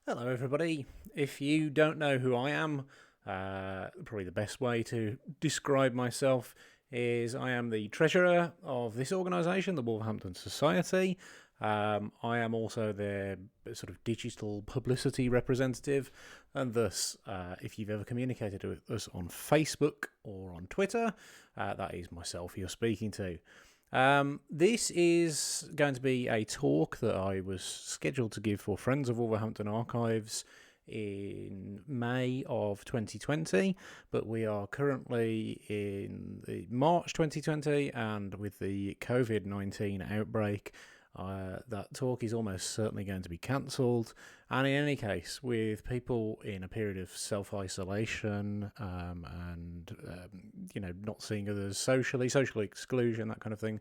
Hello, everybody. If you don't know who I am, probably the best way to describe myself is I am the treasurer of this organisation, the Wolverhampton Society. I am also their sort of digital publicity representative, and thus, if you've ever communicated with us on Facebook or on Twitter, that is myself you're speaking to. This is going to be a talk that I was scheduled to give for Friends of Wolverhampton Archives in May of 2020, but we are currently in the March 2020, and with the COVID-19 outbreak, that talk is almost certainly going to be cancelled. And in any case, with people in a period of self-isolation and not seeing others socially, social exclusion, that kind of thing,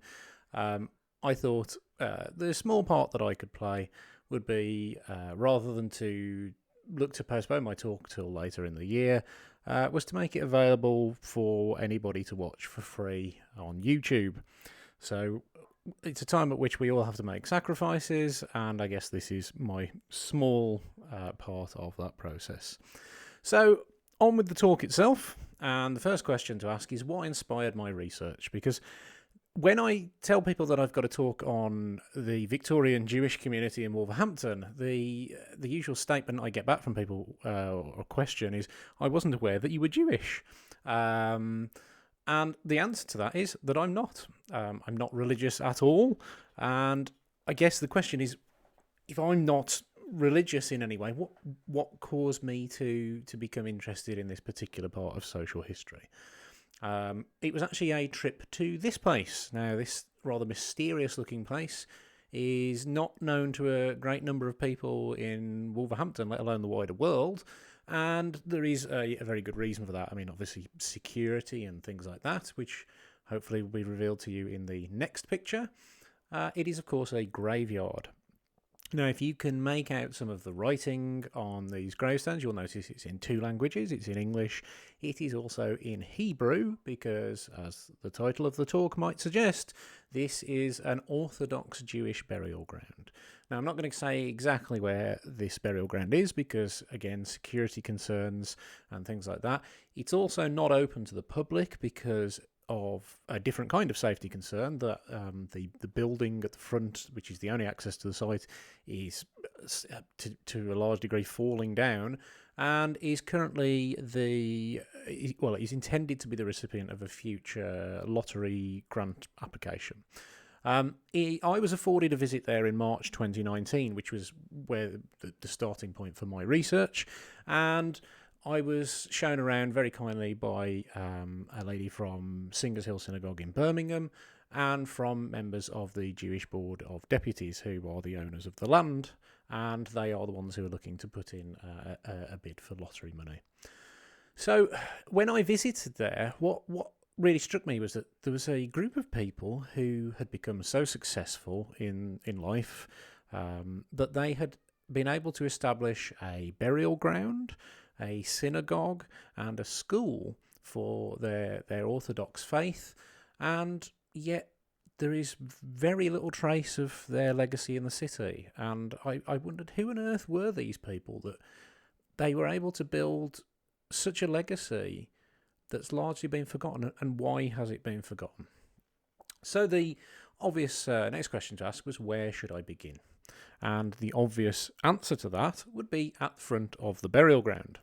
I thought the small part that I could play would be, rather than to look to postpone my talk till later in the year, was to make it available for anybody to watch for free on YouTube. So it's a time at which we all have to make sacrifices, and I guess this is my small part of that process. So, on with the talk itself, and the first question to ask is what inspired my research? Because when I tell people that I've got a talk on the Victorian Jewish community in Wolverhampton, the usual statement I get back from people or question is, I wasn't aware that you were Jewish. And the answer to that is that I'm not. I'm not religious at all. And I guess the question is, if I'm not religious in any way, what caused me to become interested in this particular part of social history? It was actually a trip to this place. Now, this rather mysterious-looking place is not known to a great number of people in Wolverhampton, let alone the wider world. And there is a very good reason for that. I mean, obviously, security and things like that, which hopefully will be revealed to you in the next picture. It is, of course, a graveyard. Now, if you can make out some of the writing on these gravestones, you'll notice it's in two languages. It's in English. It is also in Hebrew, because, as the title of the talk might suggest, this is an Orthodox Jewish burial ground. Now, I'm not going to say exactly where this burial ground is, because, again, security concerns and things like that. It's also not open to the public because of a different kind of safety concern, that the building at the front, which is the only access to the site, is to a large degree falling down, and is currently is intended to be the recipient of a future lottery grant application. I was afforded a visit there in March 2019, which was where the starting point for my research, and I was shown around very kindly by a lady from Singers Hill Synagogue in Birmingham, and from members of the Jewish Board of Deputies, who are the owners of the land, and they are the ones who are looking to put in a bid for lottery money. So when I visited there, what really struck me was that there was a group of people who had become so successful in life that they had been able to establish a burial ground, a synagogue, and a school for their Orthodox faith, and yet there is very little trace of their legacy in the city. And I wondered, who on earth were these people that they were able to build such a legacy that's largely been forgotten, and why has it been forgotten? So the obvious next question to ask was, where should I begin? And the obvious answer to that would be at the front of the burial ground.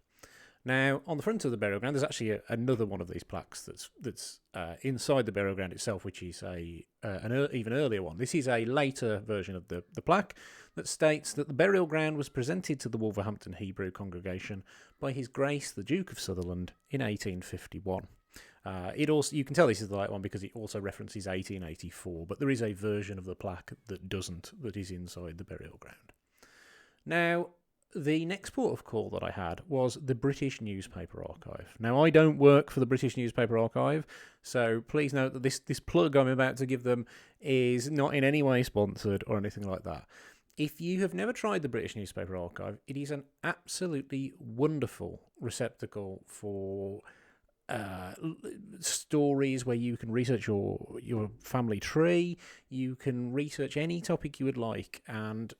Now, on the front of the burial ground, there's actually another one of these plaques that's inside the burial ground itself, which is an even earlier one. This is a later version of the plaque that states that the burial ground was presented to the Wolverhampton Hebrew congregation by His Grace the Duke of Sutherland in 1851. It also, you can tell this is the right one because it also references 1884, but there is a version of the plaque that is inside the burial ground. Now, the next port of call that I had was the British Newspaper Archive. Now, I don't work for the British Newspaper Archive, so please note that this plug I'm about to give them is not in any way sponsored or anything like that. If you have never tried the British Newspaper Archive, it is an absolutely wonderful receptacle for stories where you can research your family tree, you can research any topic you would like, and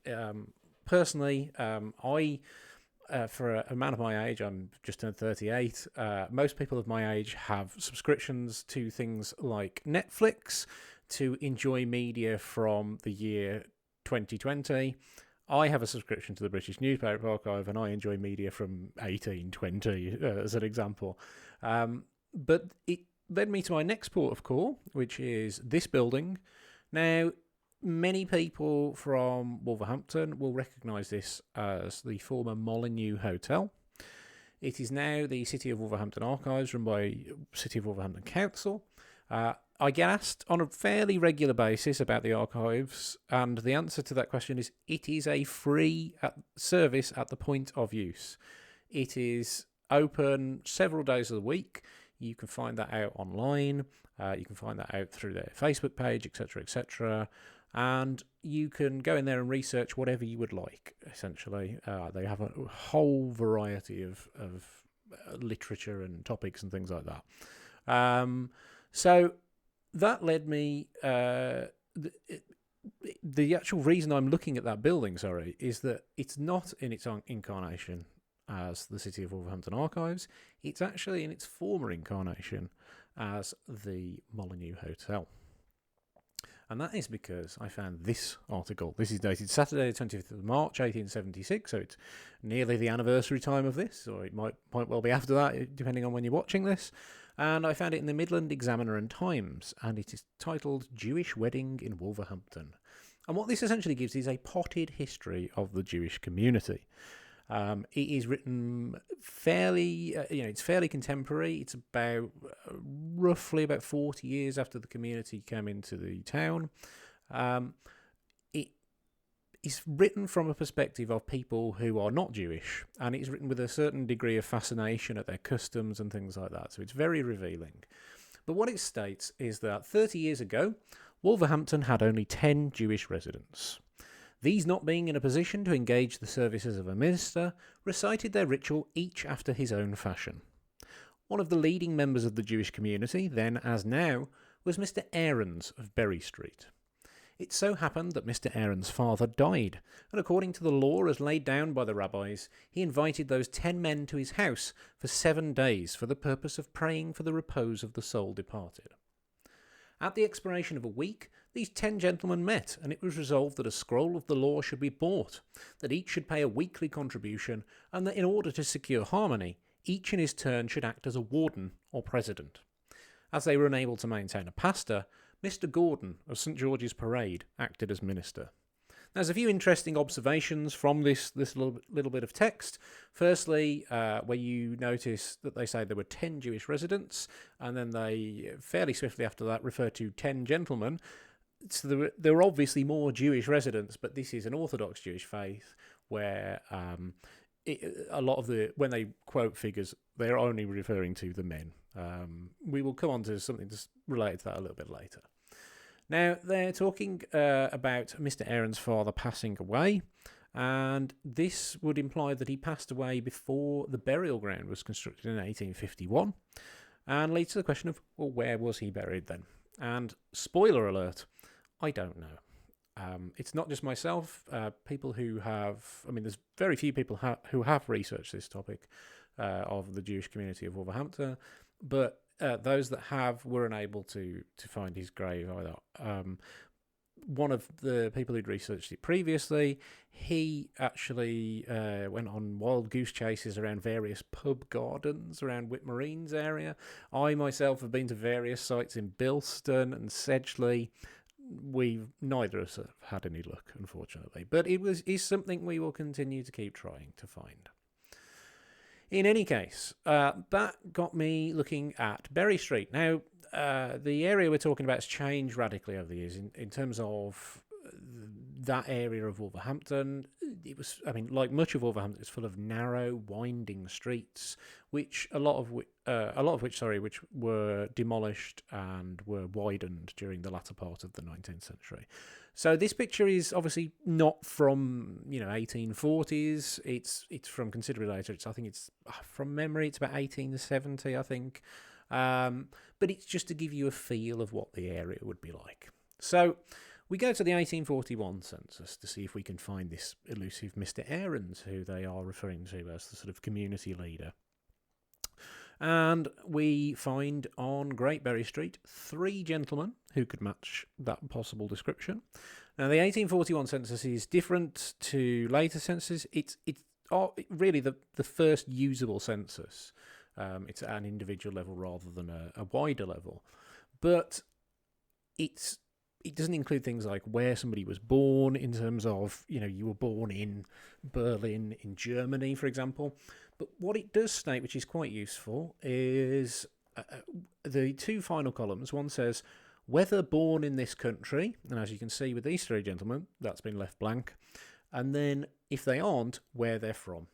personally, for a man of my age, I'm just turned 38. Most people of my age have subscriptions to things like Netflix to enjoy media from the year 2020. I have a subscription to the British Newspaper Archive, and I enjoy media from 1820, as an example. But it led me to my next port of call, which is this building. Now, many people from Wolverhampton will recognise this as the former Molyneux Hotel. It is now the City of Wolverhampton Archives, run by City of Wolverhampton Council. I get asked on a fairly regular basis about the archives, and the answer to that question is it is a free service at the point of use. It is open several days of the week. You can find that out online. You can find that out through their Facebook page, etc., etc. And you can go in there and research whatever you would like, essentially. They have a whole variety of literature and topics and things like that. So that led me... the actual reason I'm looking at that building, is that it's not in its incarnation as the City of Wolverhampton Archives. It's actually in its former incarnation as the Molyneux Hotel. And that is because I found this article. This is dated Saturday, the 20th of March, 1876, so it's nearly the anniversary time of this, or it might well be after that, depending on when you're watching this. And I found it in the Midland Examiner and Times, and it is titled Jewish Wedding in Wolverhampton. And what this essentially gives is a potted history of the Jewish community. It is written fairly, it's fairly contemporary. It's about roughly about 40 years after the community came into the town. It is written from a perspective of people who are not Jewish, and it's written with a certain degree of fascination at their customs and things like that. So it's very revealing. But what it states is that 30 years ago, Wolverhampton had only 10 Jewish residents. These, not being in a position to engage the services of a minister, recited their ritual each after his own fashion. One of the leading members of the Jewish community, then as now, was Mr. Aarons of Berry Street. It so happened that Mr. Aarons' father died, and according to the law as laid down by the rabbis, he invited those 10 men to his house for 7 days for the purpose of praying for the repose of the soul departed. At the expiration of a week, these 10 gentlemen met, and it was resolved that a scroll of the law should be bought, that each should pay a weekly contribution, and that in order to secure harmony, each in his turn should act as a warden or president. As they were unable to maintain a pastor, Mr. Gordon of St. George's Parade acted as minister. There's a few interesting observations from this little bit of text. Firstly, where you notice that they say there were 10 Jewish residents, and then they fairly swiftly after that refer to 10 gentlemen. So there were obviously more Jewish residents, but this is an Orthodox Jewish faith where a lot of when they quote figures, they're only referring to the men. We will come on to something related to that a little bit later. Now, they're talking about Mr. Aaron's father passing away, and this would imply that he passed away before the burial ground was constructed in 1851, and leads to the question of, well, where was he buried then? And spoiler alert, I don't know. It's not just myself. People who have, there's very few people who have researched this topic of the Jewish community of Wolverhampton, but those that have were unable to find his grave either. One of the people who'd researched it previously, he actually went on wild goose chases around various pub gardens around Whitmarines area. I myself have been to various sites in Bilston and Sedgley. Neither of us have had any luck, unfortunately, but is something we will continue to keep trying to find. In any case, that got me looking at Berry Street. Now, the area we're talking about has changed radically over the years in terms of that area of Wolverhampton. It was, like much of Wolverhampton, it's full of narrow, winding streets, which were demolished and were widened during the latter part of the 19th century. So this picture is obviously not from 1840s. It's from considerably later. I think it's from memory. It's about 1870, I think. But it's just to give you a feel of what the area would be like. So We go to the 1841 census to see if we can find this elusive Mr. Aarons, who they are referring to as the sort of community leader. And we find on Great Berry Street 3 gentlemen who could match that possible description. Now, the 1841 census is different to later censuses. It's really the first usable census. It's at an individual level rather than a wider level. But it doesn't include things like where somebody was born, in terms of, you were born in Berlin in Germany, for example. But what it does state, which is quite useful, is the 2 final columns. One says, whether born in this country, and as you can see with these 3 gentlemen, that's been left blank. And then, if they aren't, where they're from.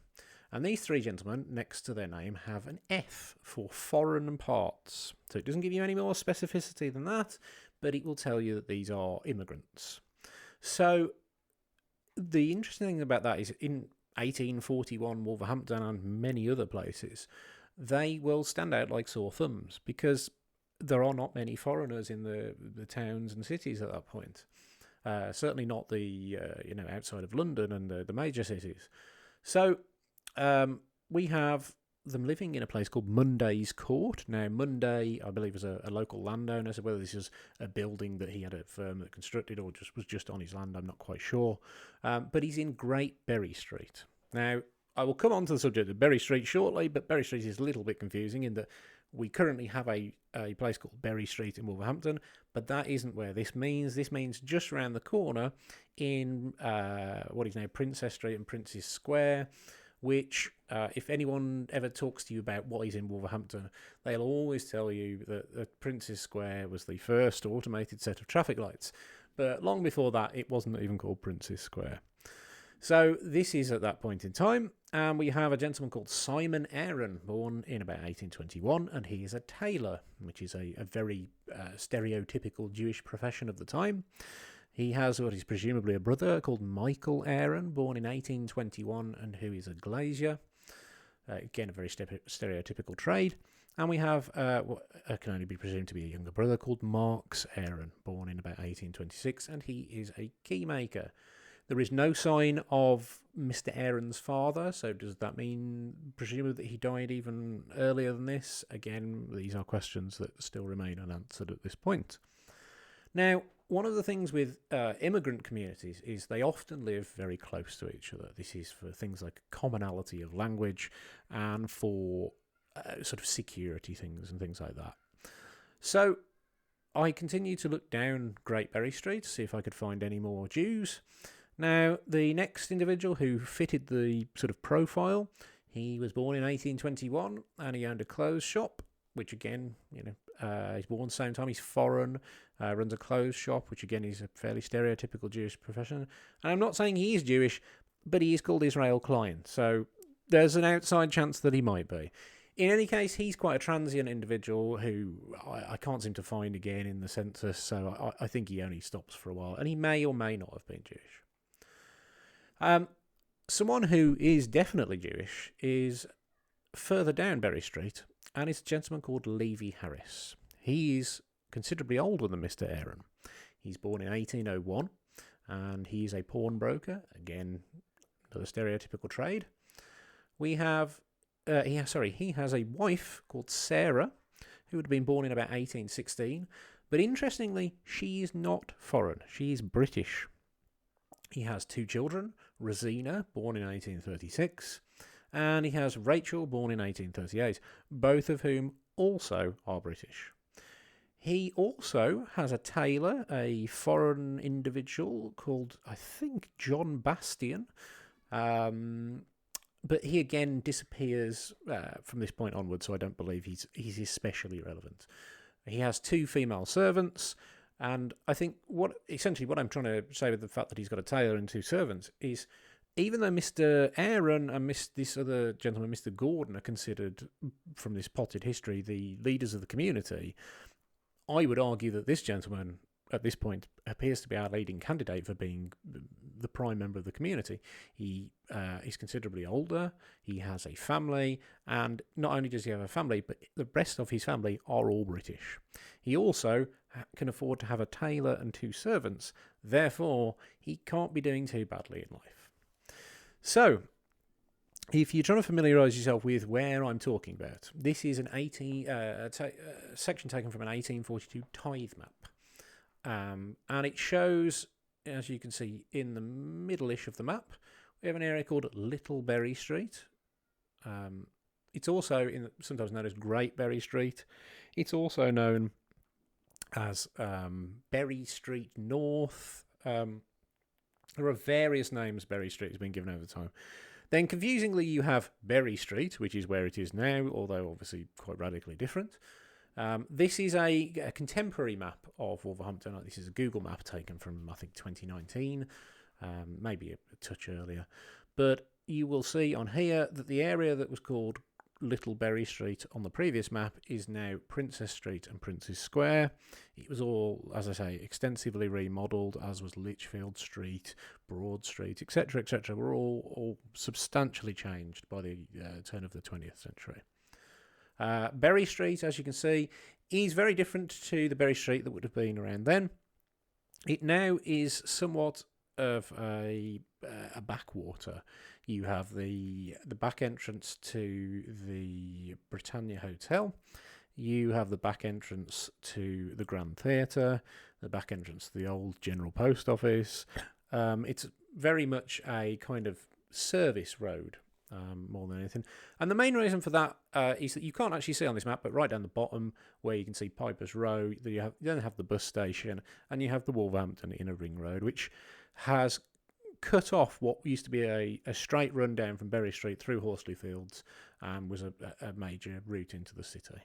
And these 3 gentlemen, next to their name, have an F for foreign parts. So it doesn't give you any more specificity than that, but it will tell you that these are immigrants. So the interesting thing about that is in 1841 Wolverhampton and many other places, they will stand out like sore thumbs because there are not many foreigners in the towns and cities at that point. Certainly not the outside of London and the major cities. So we have them living in a place called Munday's Court. Now, Munday, I believe, was a local landowner, so whether this is a building that he had a firm that constructed or was just on his land, I'm not quite sure. But he's in Great Berry Street. Now, I will come on to the subject of Berry Street shortly, but Berry Street is a little bit confusing in that we currently have a place called Berry Street in Wolverhampton, but that isn't where this means. This means just around the corner in what is now Princess Street and Prince's Square, which, if anyone ever talks to you about what is in Wolverhampton, they'll always tell you that Prince's Square was the first automated set of traffic lights. But long before that, it wasn't even called Prince's Square. So this is at that point in time, and we have a gentleman called Simon Aaron, born in about 1821, and he is a tailor, which is a very stereotypical Jewish profession of the time. He has what is presumably a brother called Michael Aaron, born in 1821, and who is a glazier. Again, a very stereotypical trade. And we have what can only be presumed to be a younger brother called Marks Aaron, born in about 1826, and he is a keymaker. There is no sign of Mr. Aaron's father, so does that mean, presumably, that he died even earlier than this? Again, these are questions that still remain unanswered at this point. Now, one of the things with immigrant communities is they often live very close to each other. This is for things like commonality of language and for sort of security things and things like that. So I continue to look down Great Berry Street to see if I could find any more Jews. Now, the next individual who fitted the sort of profile, he was born in 1821 and he owned a clothes shop, which again, he's born the same time, he's foreign, runs a clothes shop, which again is a fairly stereotypical Jewish profession. And I'm not saying he is Jewish, but he is called Israel Klein, so there's an outside chance that he might be. In any case, he's quite a transient individual who I can't seem to find again in the census, so I think he only stops for a while, and he may or may not have been Jewish. Someone who is definitely Jewish is further down Berry Street, and it's a gentleman called Levi Harris. He's considerably older than Mr. Aaron. He's born in 1801, and he's a pawnbroker. Again, another stereotypical trade. He has a wife called Sarah, who would have been born in about 1816. But interestingly, she is not foreign. She is British. He has 2 children, Rosina, born in 1836, and he has Rachel, born in 1838, both of whom also are British. He also has a tailor, a foreign individual called, I think, John Bastian, but he again disappears from this point onwards, so I don't believe he's especially relevant. He has 2 female servants, and I think what I'm trying to say with the fact that he's got a tailor and 2 servants is, even though Mr. Aaron and this other gentleman, Mr. Gordon, are considered, from this potted history, the leaders of the community, I would argue that this gentleman at this point, appears to be our leading candidate for being the prime member of the community. He is considerably older, he has a family, and not only does he have a family, but the rest of his family are all British. He also can afford to have a tailor and 2 servants, therefore he can't be doing too badly in life. So, if you're trying to familiarise yourself with where I'm talking about, this is an section taken from an 1842 tithe map. And it shows, as you can see in the middle-ish of the map, we have an area called Little Berry Street. It's also sometimes known as Great Berry Street. It's also known as Berry Street North. There are various names Berry Street has been given over time. Then, confusingly, you have Berry Street, which is where it is now, although obviously quite radically different. This is a contemporary map of Wolverhampton. This is a Google map taken from, I think, 2019, maybe a touch earlier. But you will see on here that the area that was called Little Berry Street on the previous map is now Princess Street and Prince's Square. It was all, as I say, extensively remodelled, as was Lichfield Street, Broad Street, etc., etc. Were all substantially changed by the turn of the 20th century. Berry Street, as you can see, is very different to the Berry Street that would have been around then. It now is somewhat of a backwater. You have the back entrance to the Britannia Hotel. You have the back entrance to the Grand Theatre, the back entrance to the old General Post Office. It's very much a kind of service road more than anything. And the main reason for that is that you can't actually see on this map, but right down the bottom where you can see Piper's Row, you then have the bus station, and you have the Wolverhampton Inner Ring Road, which has cut off what used to be a straight run down from Berry Street through Horsley Fields and was a major route into the city,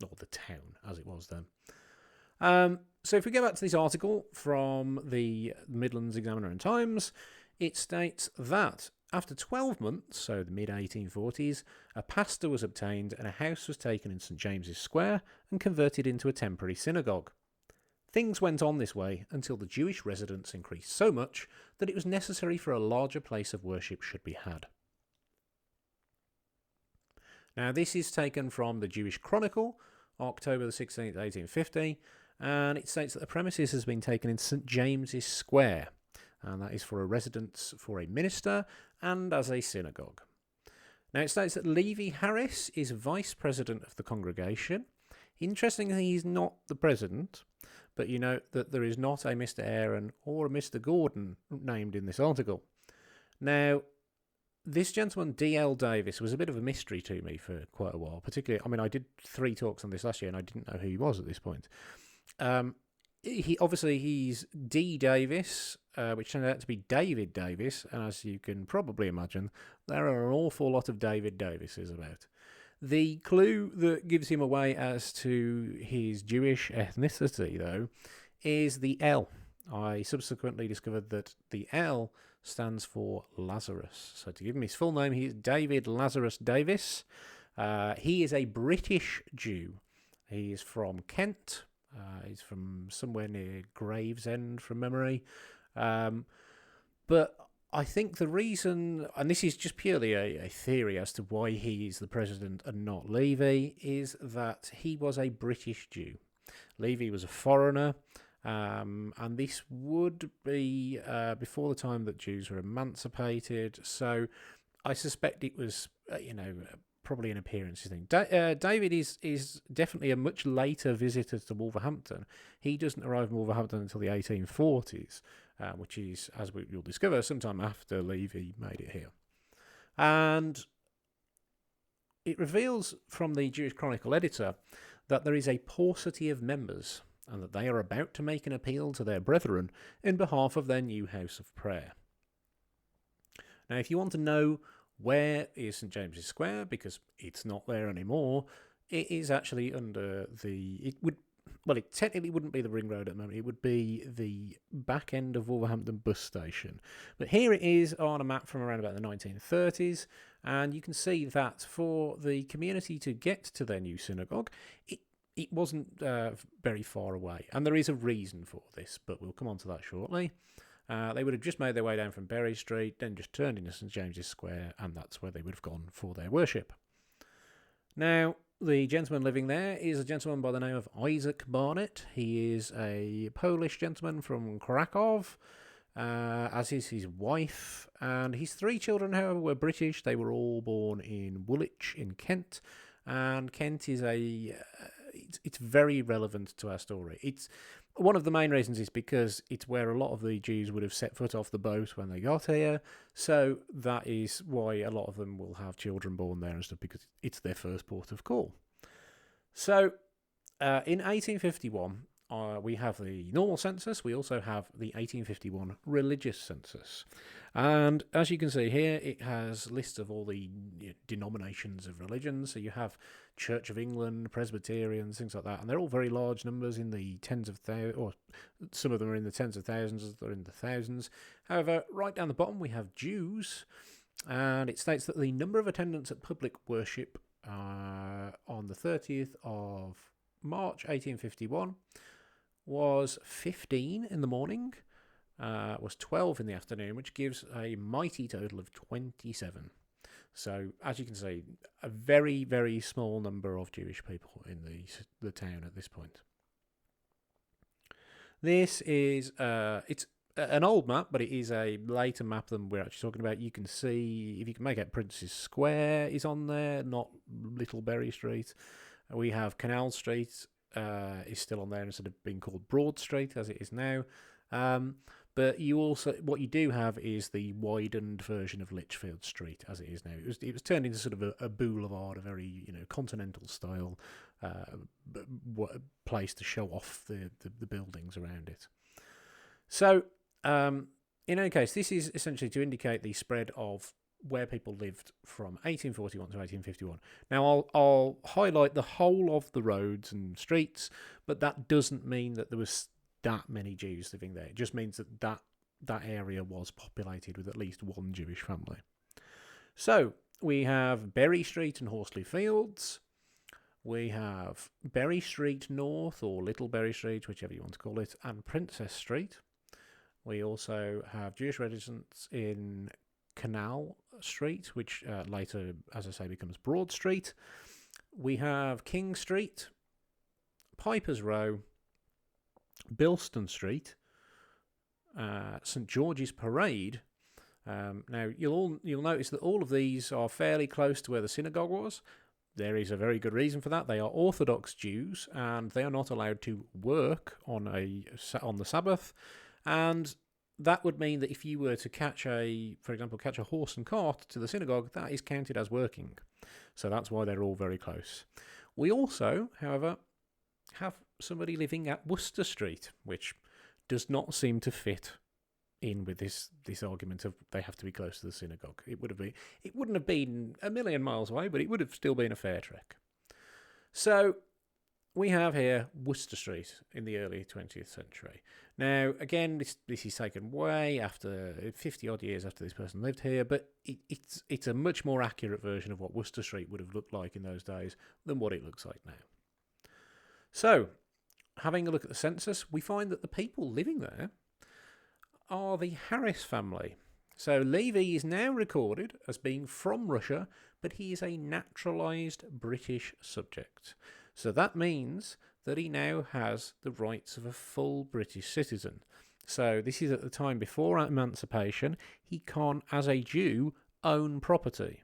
or the town as it was then. So if we go back to this article from the Midlands Examiner and Times, it states that after 12 months, so the mid-1840s, a pastor was obtained and a house was taken in St James's Square and converted into a temporary synagogue. Things went on this way until the Jewish residents increased so much that it was necessary for a larger place of worship should be had. Now, this is taken from the Jewish Chronicle, October the 16th, 1850, and it states that the premises has been taken in St James's Square, and that is for a residence for a minister and as a synagogue. Now, it states that Levi Harris is vice president of the congregation. Interestingly, he's not the president, but you note that there is not a Mr. Aaron or a Mr. Gordon named in this article. Now, this gentleman, D.L. Davis, was a bit of a mystery to me for quite a while. Particularly, I mean, I did 3 talks on this last year and I didn't know who he was at this point. He's D. Davis, which turned out to be David Davis, and as you can probably imagine, there are an awful lot of David Davises about. The clue that gives him away as to his Jewish ethnicity, though, is the L. I subsequently discovered that the L stands for Lazarus. So to give him his full name, he is David Lazarus Davis. He is a British Jew. He is from Kent. He's from somewhere near Gravesend, from memory. But I think the reason, and this is just purely a theory as to why he is the president and not Levi, is that he was a British Jew. Levi was a foreigner, and this would be before the time that Jews were emancipated. So I suspect it was, probably an appearance thing. David is definitely a much later visitor to Wolverhampton. He doesn't arrive in Wolverhampton until the 1840s. Which is, as you'll discover, sometime after Levi made it here. And it reveals from the Jewish Chronicle editor that there is a paucity of members and that they are about to make an appeal to their brethren in behalf of their new house of prayer. Now, if you want to know where is St James's Square, because it's not there anymore, it is actually under it technically wouldn't be the Ring Road at the moment. It would be the back end of Wolverhampton bus station. But here it is on a map from around about the 1930s. And you can see that for the community to get to their new synagogue, it wasn't very far away. And there is a reason for this, but we'll come on to that shortly. They would have just made their way down from Berry Street, then just turned into St James's Square, and that's where they would have gone for their worship. Now, the gentleman living there is a gentleman by the name of Isaac Barnett. He is a Polish gentleman from Krakow, as is his wife, and his 3 children, however, were British. They were all born in Woolwich in Kent, and Kent is it's very relevant to our story. It's one of the main reasons is because it's where a lot of the Jews would have set foot off the boat when they got here, so that is why a lot of them will have children born there and stuff, because it's their first port of call. So, in 1851, we have the normal census. We also have the 1851 religious census. And as you can see here, it has lists of all the denominations of religion. So you have Church of England, Presbyterians, things like that. And they're all very large numbers in the tens of thousands, or some of them are in the tens of thousands, others are in the thousands. However, right down the bottom, we have Jews. And it states that the number of attendants at public worship on the 30th of March 1851 was 15 in the morning, was 12 in the afternoon, which gives a mighty total of 27. So, as you can see, a very, very small number of Jewish people in the town at this point. This is, it's an old map, but it is a later map than we're actually talking about. You can see, if you can make out, Prince's Square is on there, not Little Berry Street. We have Canal Street is still on there instead of being called Broad Street as it is now. But you also, what you do have is the widened version of Lichfield Street as it is now. It was turned into sort of a boulevard, a very continental style place to show off the buildings around it. So in any case, this is essentially to indicate the spread of where people lived from 1841 to 1851. Now, I'll highlight the whole of the roads and streets, but that doesn't mean that there was that many Jews living there. It just means that area was populated with at least one Jewish family. So, we have Berry Street and Horsley Fields. We have Berry Street North, or Little Berry Street, whichever you want to call it, and Princess Street. We also have Jewish residents in Canal Street, which later, as I say, becomes Broad Street. We have King Street, Piper's Row, Bilston Street, St George's Parade. Now, you'll notice that all of these are fairly close to where the synagogue was. There is a very good reason for that. They are Orthodox Jews, and they are not allowed to work on the Sabbath. And that would mean that if you were to catch a horse and cart to the synagogue, that is counted as working. So that's why they're all very close. We also, however, have somebody living at Worcester Street, which does not seem to fit in with this argument of they have to be close to the synagogue. It wouldn't have been a million miles away, but it would have still been a fair trek. So we have here Worcester Street in the early 20th century. Now, again, this is taken way after 50 odd years after this person lived here, but it's a much more accurate version of what Worcester Street would have looked like in those days than what it looks like now. So, having a look at the census, we find that the people living there are the Harris family. So Levi is now recorded as being from Russia, but he is a naturalised British subject. So that means that he now has the rights of a full British citizen. So this is at the time before emancipation. He can't, as a Jew, own property.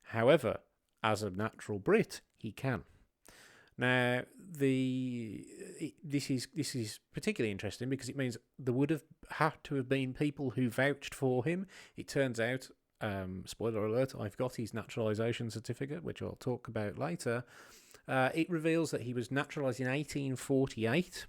However, as a natural Brit, he can. Now, this is particularly interesting because it means there would have had to have been people who vouched for him. It turns out, spoiler alert, I've got his naturalisation certificate, which I'll talk about later. It reveals that he was naturalised in 1848,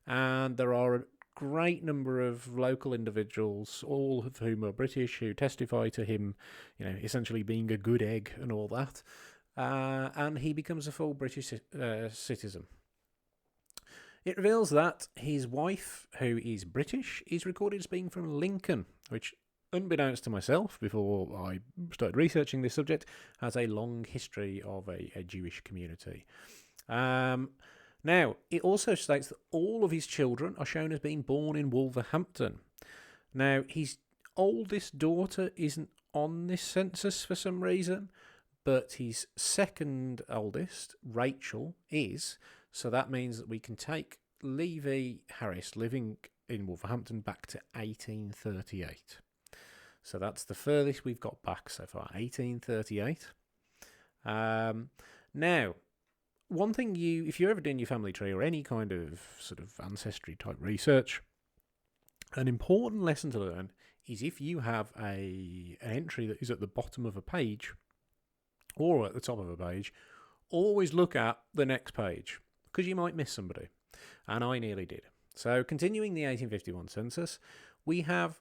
and there are a great number of local individuals, all of whom are British, who testify to him, essentially being a good egg and all that. And he becomes a full British citizen. It reveals that his wife, who is British, is recorded as being from Lincoln, which, unbeknownst to myself, before I started researching this subject, has a long history of a Jewish community. Now, it also states that all of his children are shown as being born in Wolverhampton. Now, his oldest daughter isn't on this census for some reason, but his second oldest, Rachel, is. So that means that we can take Levi Harris living in Wolverhampton back to 1838. So that's the furthest we've got back so far, 1838. Now, one thing if you're ever doing your family tree or any kind of sort of ancestry type research, an important lesson to learn is if you have an entry that is at the bottom of a page or at the top of a page, always look at the next page because you might miss somebody. And I nearly did. So continuing the 1851 census, we have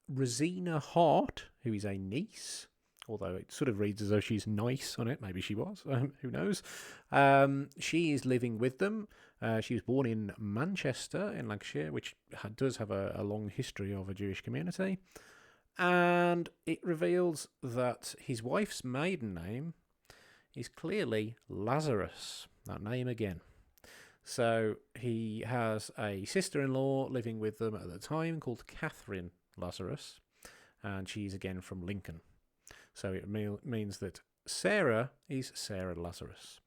Rosina Hart, who is a niece, although it sort of reads as though she's nice on it. Maybe she was. Who knows? She is living with them. She was born in Manchester in Lancashire, which does have a long history of a Jewish community. And it reveals that his wife's maiden name is clearly Lazarus. That name again. So he has a sister-in-law living with them at the time called Catherine Lazarus, and she's again from Lincoln. So it means that Sarah is Sarah Lazarus.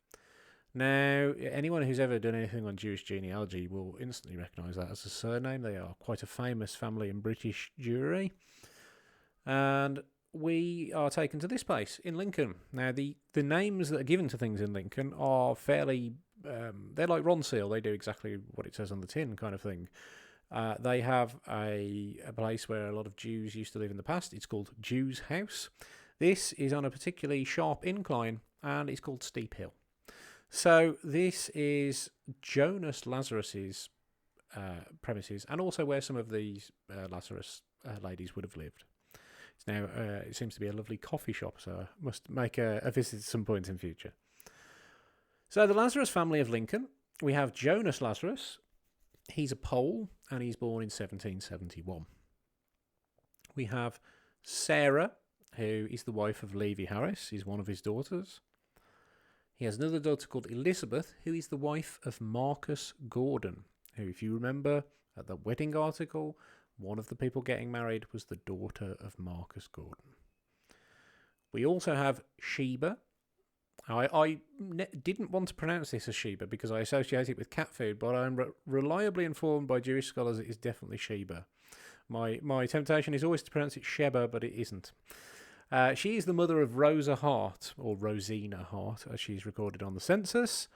Now, anyone who's ever done anything on Jewish genealogy will instantly recognise that as a surname. They are quite a famous family in British Jewry. And we are taken to this place in Lincoln. Now, the names that are given to things in Lincoln are fairly... they're like Ronseal. They do exactly what it says on the tin kind of thing. They have a place where a lot of Jews used to live in the past. It's called Jew's House. This is on a particularly sharp incline, and it's called Steep Hill. So this is Jonas Lazarus's premises, and also where some of these Lazarus ladies would have lived. It's now it seems to be a lovely coffee shop, so I must make a visit at some point in future. So the Lazarus family of Lincoln, we have Jonas Lazarus. He's a Pole, and he's born in 1771. We have Sarah, who is the wife of Levi Harris. He's one of his daughters. He has another daughter called Elizabeth, who is the wife of Marcus Gordon, who, if you remember, at the wedding article, one of the people getting married was the daughter of Marcus Gordon. We also have Sheba. I didn't want to pronounce this as Sheba because I associate it with cat food, but I'm reliably informed by Jewish scholars it is definitely Sheba. My temptation is always to pronounce it Sheba, but it isn't. She is the mother of Rosa Hart, or Rosina Hart, as she's recorded on the census.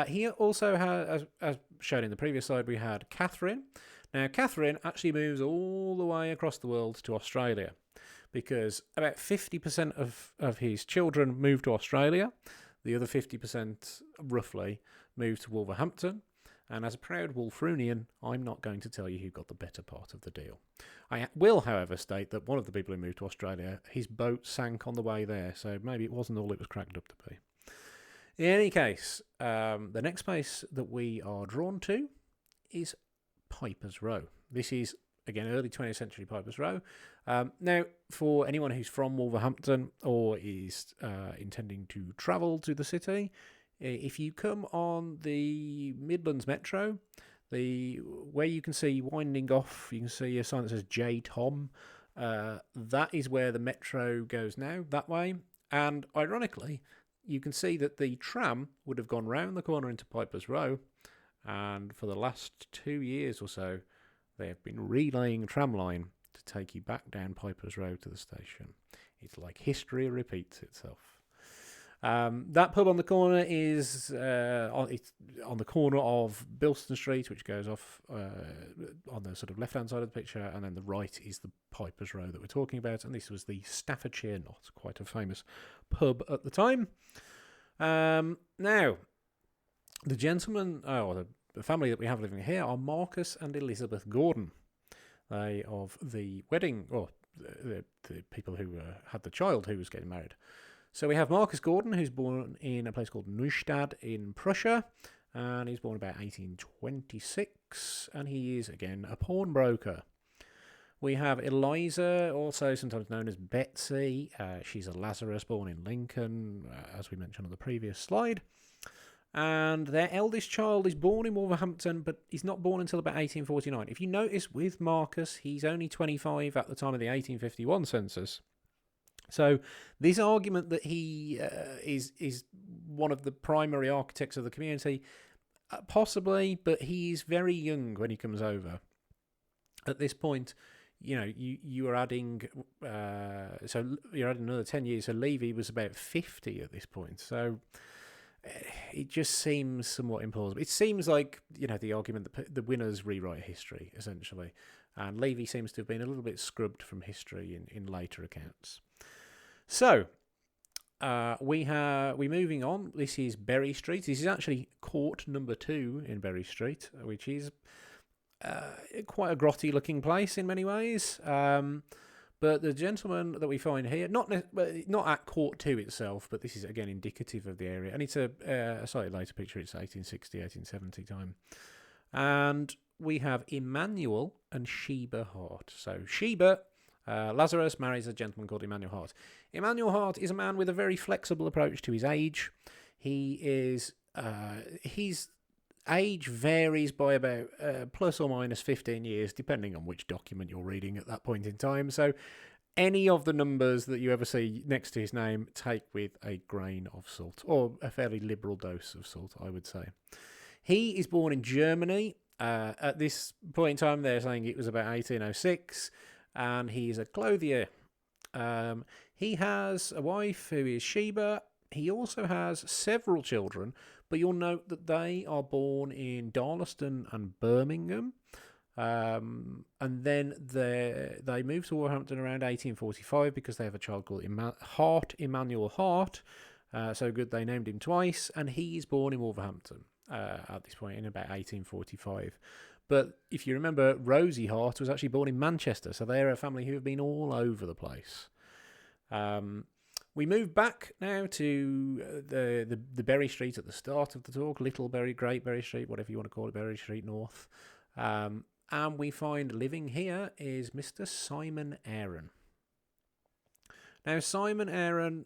Here also has, as shown in the previous slide, we had Catherine. Now, Catherine actually moves all the way across the world to Australia because about 50% of his children moved to Australia. The other 50%, roughly, moved to Wolverhampton. And as a proud Wolfrunian, I'm not going to tell you who got the better part of the deal. I will, however, state that one of the people who moved to Australia, his boat sank on the way there, so maybe it wasn't all it was cracked up to be. In any case, the next place that we are drawn to is Piper's Row. This is, again, early 20th century Piper's Row. Now, for anyone who's from Wolverhampton or is intending to travel to the city, if you come on the Midlands Metro, where you can see winding off, you can see a sign that says J Tom. That is where the metro goes now, that way. And ironically, you can see that the tram would have gone round the corner into Piper's Row. And for the last 2 years or so, they have been relaying a tram line to take you back down Piper's Row to the station. It's like history repeats itself. That pub on the corner is it's on the corner of Bilston Street, which goes off on the sort of left-hand side of the picture, and then the right is the Piper's Row that we're talking about, and this was the Staffordshire Knot, quite a famous pub at the time. Now, the gentleman, the family that we have living here are Marcus and Elizabeth Gordon. They of the wedding, or the people who had the child who was getting married. So we have Marcus Gordon, who's born in a place called Neustadt in Prussia, and he's born about 1826, and he is, again, a pawnbroker. We have Eliza, also sometimes known as Betsy. She's a Lazarus born in Lincoln, as we mentioned on the previous slide. And their eldest child is born in Wolverhampton, but he's not born until about 1849. If you notice with Marcus, he's only 25 at the time of the 1851 census. So this argument that he is one of the primary architects of the community, possibly, but he's very young when he comes over. At this point, you are adding, so you're adding another 10 years. So Levi was about 50 at this point. So it just seems somewhat implausible. It seems like, the argument that the winners rewrite history, essentially. And Levi seems to have been a little bit scrubbed from history in later accounts. So, we're moving on. This is Berry Street. This is actually court number 2 in Berry Street, which is quite a grotty-looking place in many ways. But the gentleman that we find here, not at court 2 itself, but this is again indicative of the area. And it's a slightly later picture. It's 1860, 1870 time. And we have Emmanuel and Sheba Hart. So Sheba, Lazarus marries a gentleman called Emmanuel Hart. Emmanuel Hart is a man with a very flexible approach to his age. His age varies by about plus or minus 15 years, depending on which document you're reading at that point in time. So any of the numbers that you ever see next to his name, take with a grain of salt, or a fairly liberal dose of salt, I would say. He is born in Germany. At this point in time, they're saying it was about 1806, and he is a clothier. He has a wife who is Sheba. He also has several children, but you'll note that they are born in Darlaston and Birmingham. And then they moved to Wolverhampton around 1845 because they have a child called Emmanuel Hart. So good they named him twice, and he is born in Wolverhampton at this point in about 1845. But if you remember, Rosie Hart was actually born in Manchester, so they're a family who have been all over the place. We move back now to the Berry Street at the start of the talk, Little Berry, Great Berry Street, whatever you want to call it, Berry Street North. And we find living here is Mr. Simon Aaron. Now, Simon Aaron,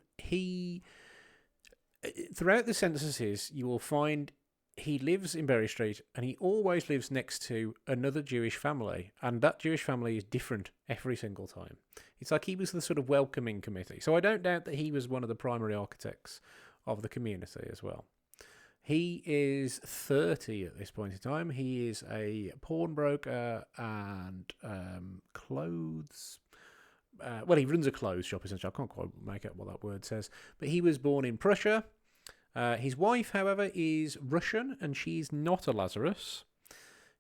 throughout the censuses, you will find he lives in Berry Street, and he always lives next to another Jewish family, and that Jewish family is different every single time. It's like he was the sort of welcoming committee. So I don't doubt that he was one of the primary architects of the community as well. He is 30 at this point in time. He is a pawnbroker and clothes. He runs a clothes shop, essentially. I can't quite make out what that word says. But he was born in Prussia. His wife, however, is Russian, and she's not a Lazarus.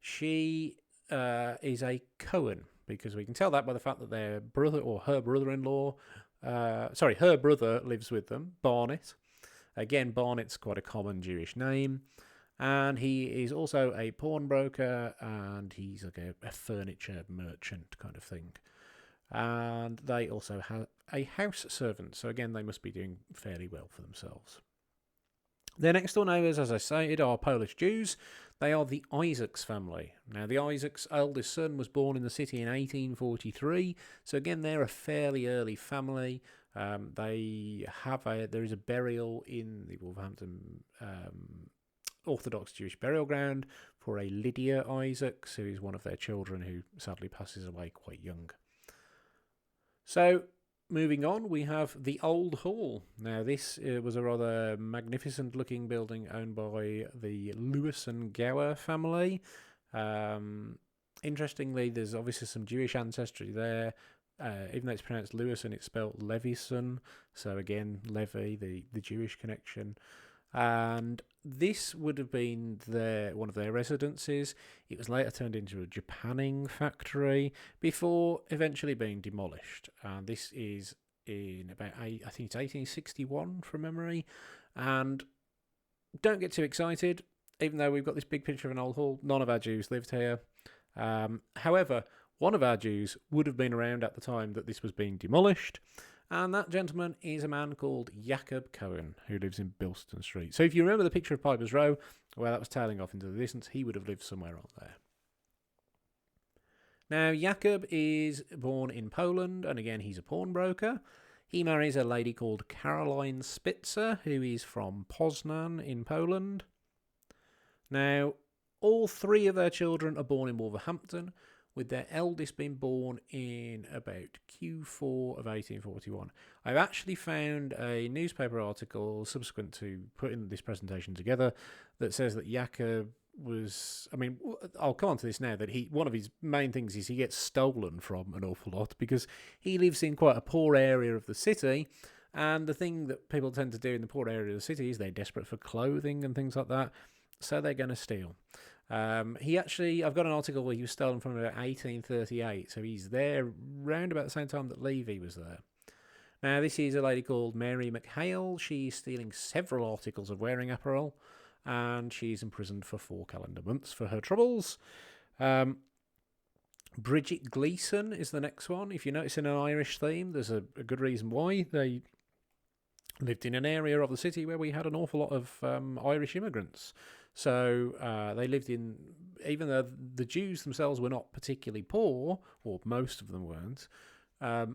She is a Cohen, because we can tell that by the fact that their brother, or her brother-in-law, her brother lives with them, Barnet. Again, Barnet's quite a common Jewish name. And he is also a pawnbroker, and he's like a furniture merchant kind of thing. And they also have a house servant, so again, they must be doing fairly well for themselves. Their next door neighbours, as I stated, are Polish Jews. They are the Isaacs family. Now, the Isaacs' eldest son was born in the city in 1843, so again, they're a fairly early family. There is a burial in the Wolverhampton Orthodox Jewish burial ground for a Lydia Isaacs, who is one of their children who sadly passes away quite young. So, moving on, we have the Old Hall. Now, this was a rather magnificent-looking building owned by the Lewis and Gower family. Interestingly, there's obviously some Jewish ancestry there. Even though it's pronounced Lewison, it's spelled Levison. So again, Levi, the Jewish connection. And this would have been one of their residences. It was later turned into a Japanning factory before eventually being demolished. And this is in about, I think it's 1861 from memory. And don't get too excited, even though we've got this big picture of an old hall. None of our Jews lived here. However, one of our Jews would have been around at the time that this was being demolished, and that gentleman is a man called Jacob Cohen, who lives in Bilston Street. So if you remember the picture of Piper's Row, where that was tailing off into the distance, he would have lived somewhere on there. Now, Jacob is born in Poland, and again, he's a pawnbroker. He marries a lady called Caroline Spitzer, who is from Poznan in Poland. Now, all three of their children are born in Wolverhampton, with their eldest being born in about Q4 of 1841. I've actually found a newspaper article subsequent to putting this presentation together that says that Jacob was, I mean, I'll come on to this now, that one of his main things is he gets stolen from an awful lot because he lives in quite a poor area of the city, and the thing that people tend to do in the poor area of the city is they're desperate for clothing and things like that, so they're going to steal. I've got an article where he was stolen from about 1838, so he's there round about the same time that Levi was there. Now, this is a lady called Mary McHale. She's stealing several articles of wearing apparel, and she's imprisoned for 4 calendar months for her troubles. Bridget Gleeson is the next one. If you're noticing an Irish theme, there's a good reason why. They lived in an area of the city where we had an awful lot of Irish immigrants. So they lived in, even though the Jews themselves were not particularly poor, or most of them weren't,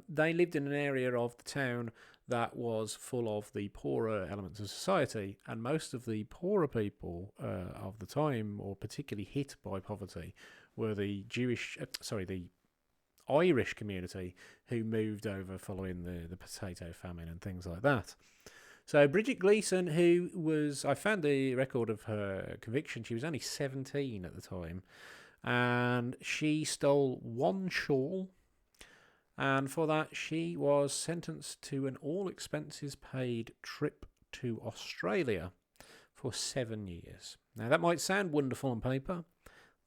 they lived in an area of the town that was full of the poorer elements of society, and most of the poorer people of the time, or particularly hit by poverty, were the the Irish community who moved over following the potato famine and things like that. So Bridget Gleeson, who was, I found the record of her conviction, she was only 17 at the time, and she stole 1 shawl, and for that she was sentenced to an all expenses paid trip to Australia for 7 years. Now that might sound wonderful on paper.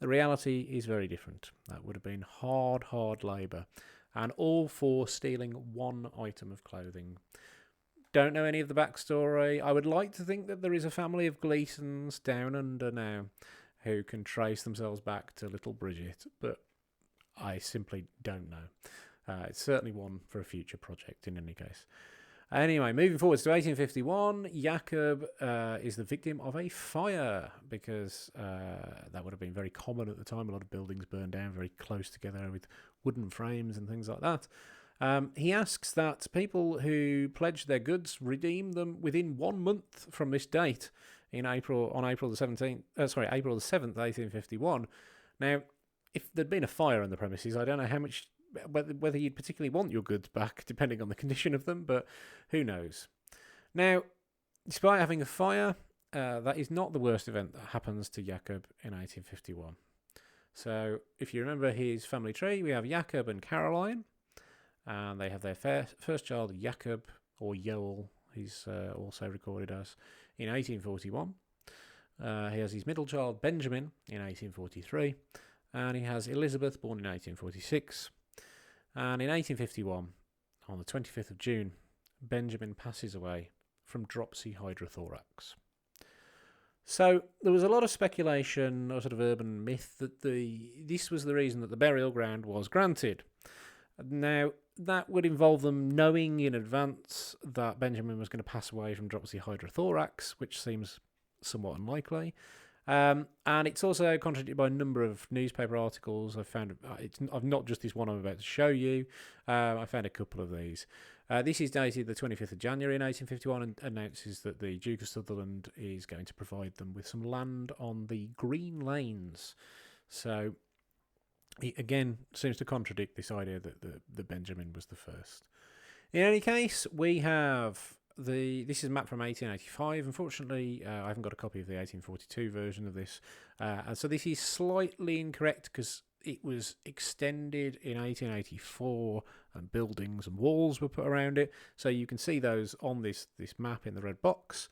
The reality is very different. That would have been hard labour, and all for stealing 1 item of clothing. Don't know any of the backstory. I would like to think that there is a family of Gleesons down under now who can trace themselves back to little Bridget, but I simply don't know. It's certainly one for a future project in any case. Anyway, moving forwards to 1851, Jacob is the victim of a fire because that would have been very common at the time. A lot of buildings burned down very close together with wooden frames and things like that. He asks that people who pledge their goods redeem them within 1 month from this date on April the 7th, 1851. Now, if there'd been a fire on the premises, I don't know how much, whether you'd particularly want your goods back, depending on the condition of them, but who knows. Now, despite having a fire, that is not the worst event that happens to Jacob in 1851. So, if you remember his family tree, we have Jacob and Caroline, and they have their first child, Jacob, or Joel, he's also recorded as, in 1841. He has his middle child, Benjamin, in 1843, and he has Elizabeth, born in 1846. And in 1851, on the 25th of June, Benjamin passes away from dropsy hydrothorax. So there was a lot of speculation, or sort of urban myth, that this was the reason that the burial ground was granted. Now, that would involve them knowing in advance that Benjamin was going to pass away from dropsy hydrothorax, which seems somewhat unlikely. And it's also contradicted by a number of newspaper articles. I've not just this one I'm about to show you. I found a couple of these. This is dated the 25th of January in 1851 and announces that the Duke of Sutherland is going to provide them with some land on the Green Lanes. So it again seems to contradict this idea that the Benjamin was the first. In any case, we have this is a map from 1885. Unfortunately, I haven't got a copy of the 1842 version of this, and so this is slightly incorrect because it was extended in 1884 and buildings and walls were put around it, so you can see those on this map in the red box.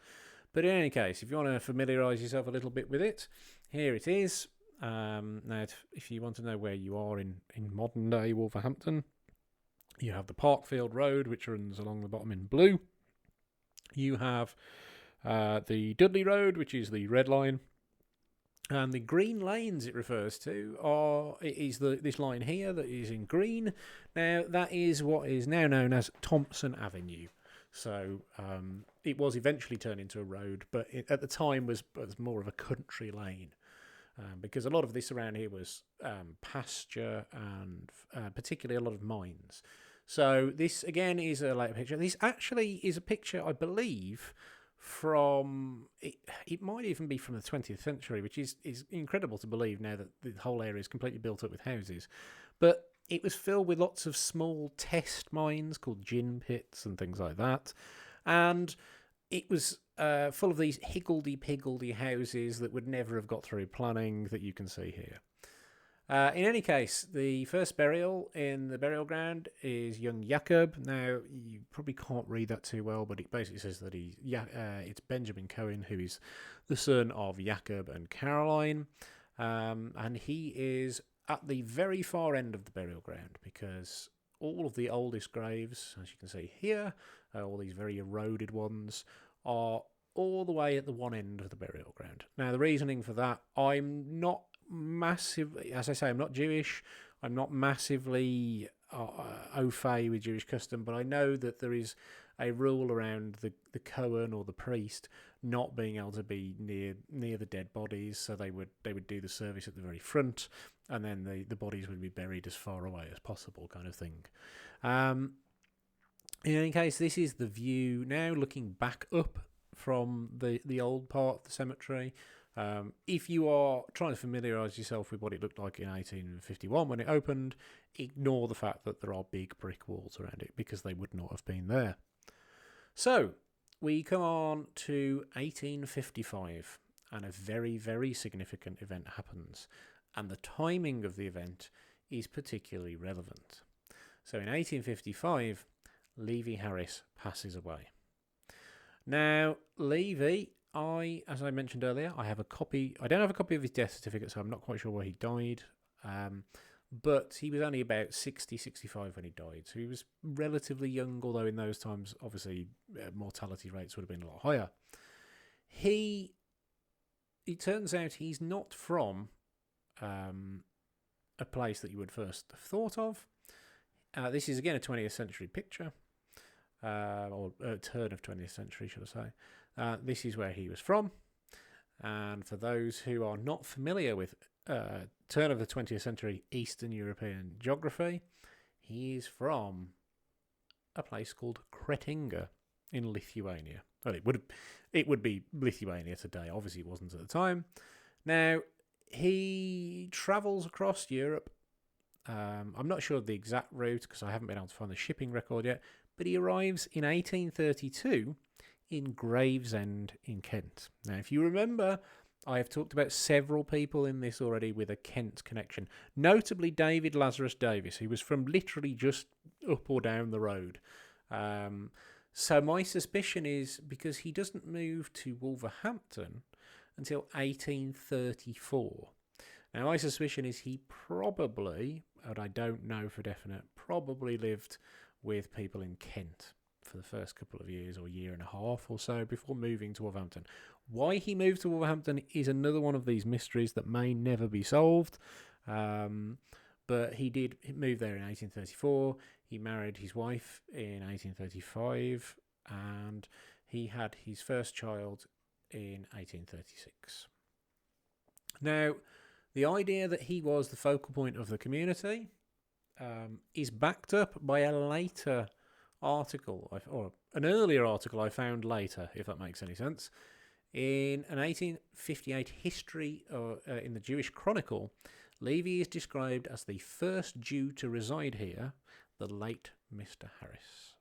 But in any case, if you want to familiarise yourself a little bit with it, here it is. Now, if you want to know where you are in modern day Wolverhampton, you have the Parkfield Road, which runs along the bottom in blue. You have the Dudley Road, which is the red line, and the green lanes it refers to is this line here that is in green. Now, that is what is now known as Thompson Avenue. So it was eventually turned into a road, but at the time was more of a country lane. Because a lot of this around here was pasture and particularly a lot of mines. So this, again, is a later picture. This actually is a picture, I believe, from it might even be from the 20th century, which is incredible to believe now that the whole area is completely built up with houses. But it was filled with lots of small test mines called gin pits and things like that. And it was full of these higgledy-piggledy houses that would never have got through planning that you can see here. In any case, the first burial in the burial ground is young Jacob. Now, you probably can't read that too well, but it basically says that it's Benjamin Cohen, who is the son of Jacob and Caroline. And he is at the very far end of the burial ground, because all of the oldest graves, as you can see here, all these very eroded ones, are all the way at the one end of the burial ground. Now, the reasoning for that, I'm not massively, as I say, I'm not Jewish. I'm not massively au fait with Jewish custom, but I know that there is a rule around the Cohen or the priest not being able to be near the dead bodies, so they would do the service at the very front, and then the bodies would be buried as far away as possible, kind of thing. In any case, this is the view now, looking back up from the old part of the cemetery. If you are trying to familiarise yourself with what it looked like in 1851 when it opened, ignore the fact that there are big brick walls around it, because they would not have been there. So, we come on to 1855, and a very, very significant event happens, and the timing of the event is particularly relevant. So in 1855, Levi Harris passes away. Now, Levi, as I mentioned earlier, I have a copy. I don't have a copy of his death certificate, so I'm not quite sure where he died. But he was only about 60, 65 when he died. So he was relatively young, although in those times, obviously, mortality rates would have been a lot higher. It turns out he's not from a place that you would first have thought of. This is, again, a 20th century picture. Or turn of 20th century, should I say. This is where he was from. And for those who are not familiar with turn of the 20th century Eastern European geography, he is from a place called Kretinga in Lithuania. Well, it would be Lithuania today. Obviously, it wasn't at the time. Now, he travels across Europe. I'm not sure of the exact route because I haven't been able to find the shipping record yet, but he arrives in 1832 in Gravesend in Kent. Now, if you remember, I have talked about several people in this already with a Kent connection, notably David Lazarus Davis, who was from literally just up or down the road. So my suspicion is because he doesn't move to Wolverhampton until 1834. Now, my suspicion is he probably, and I don't know for definite, probably lived with people in Kent for the first couple of years or year and a half or so before moving to Wolverhampton. Why he moved to Wolverhampton is another one of these mysteries that may never be solved. But he did move there in 1834. He married his wife in 1835, and he had his first child in 1836. Now, the idea that he was the focal point of the community is backed up by a later article, or an earlier article I found later, if that makes any sense. In an 1858 history in the Jewish Chronicle, Levi is described as the first Jew to reside here, the late Mr. Harris.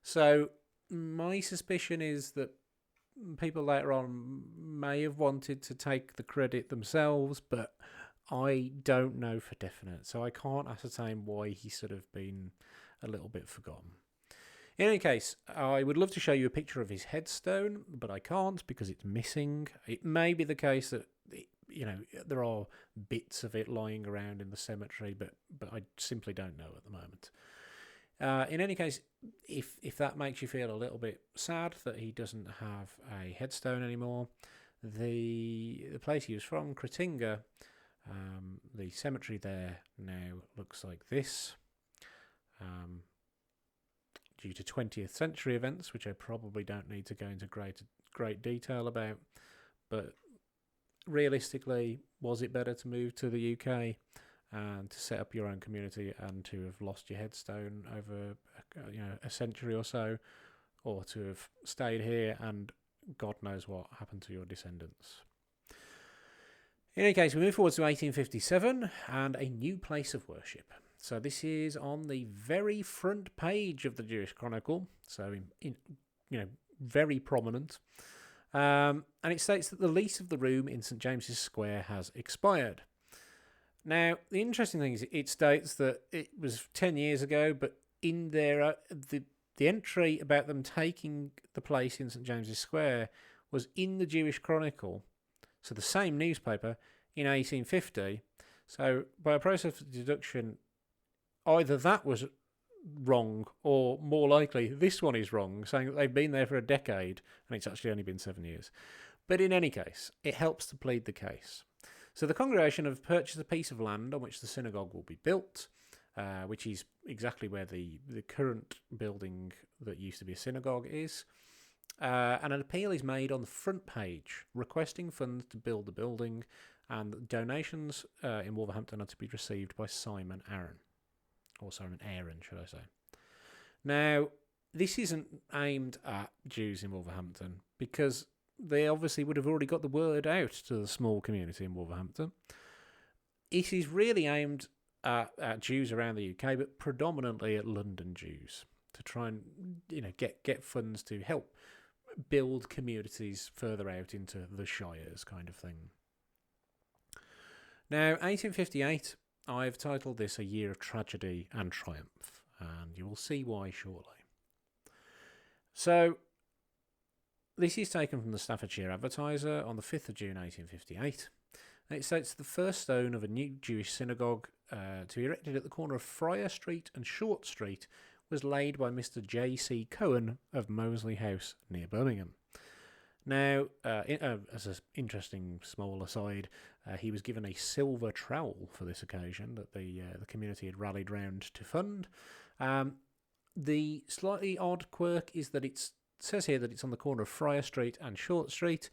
So my suspicion is that people later on may have wanted to take the credit themselves, but I don't know for definite, so I can't ascertain why he's sort of been a little bit forgotten. In any case, I would love to show you a picture of his headstone, but I can't because it's missing. It may be the case that, there are bits of it lying around in the cemetery, but I simply don't know at the moment. In any case, if that makes you feel a little bit sad that he doesn't have a headstone anymore, the place he was from, Kretinga, the cemetery there now looks like this. Due to 20th century events, which I probably don't need to go into great detail about, but realistically, was it better to move to the UK and to set up your own community and to have lost your headstone over a century or so, or to have stayed here and God knows what happened to your descendants. In any case, we move forward to 1857 and a new place of worship. So this is on the very front page of the Jewish Chronicle, so very prominent. And it states that the lease of the room in St James's Square has expired. Now, the interesting thing is it states that it was 10 years ago, but in there, the entry about them taking the place in St James's Square was in the Jewish Chronicle, so the same newspaper, in 1850. So by a process of deduction, either that was wrong, or more likely, this one is wrong, saying that they've been there for a decade, and it's actually only been 7 years. But in any case, it helps to plead the case. So the congregation have purchased a piece of land on which the synagogue will be built, which is exactly where the current building that used to be a synagogue is. And an appeal is made on the front page, requesting funds to build the building, and donations in Wolverhampton are to be received by Simon Aaron. Or Simon Aaron, should I say. Now, this isn't aimed at Jews in Wolverhampton, because they obviously would have already got the word out to the small community in Wolverhampton. It is really aimed at Jews around the UK, but predominantly at London Jews, to try and get funds to help build communities further out into the shires, kind of thing. Now, 1858, I've titled this A Year of Tragedy and Triumph, and you will see why shortly. So, this is taken from the Staffordshire Advertiser on the 5th of June 1858. And it states the first stone of a new Jewish synagogue to be erected at the corner of Friar Street and Short Street was laid by Mr. J.C. Cohen of Moseley House near Birmingham. Now, as an interesting small aside, he was given a silver trowel for this occasion that the community had rallied round to fund. The slightly odd quirk is that it says here that it's on the corner of Friar Street and Short Street.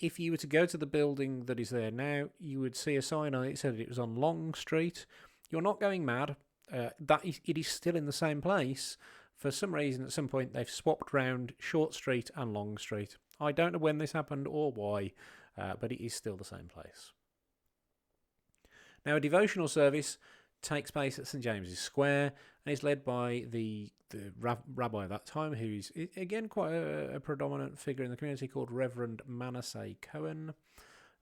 If you were to go to the building that is there now, you would see a sign on it that said it was on Long Street. You're not going mad. It is still in the same place. For some reason, at some point, they've swapped round Short Street and Long Street. I don't know when this happened or why, but it is still the same place. Now, a devotional service takes place at St James's Square and is led by the rabbi at that time, who is, again, quite a predominant figure in the community, called Reverend Manasseh Cohen,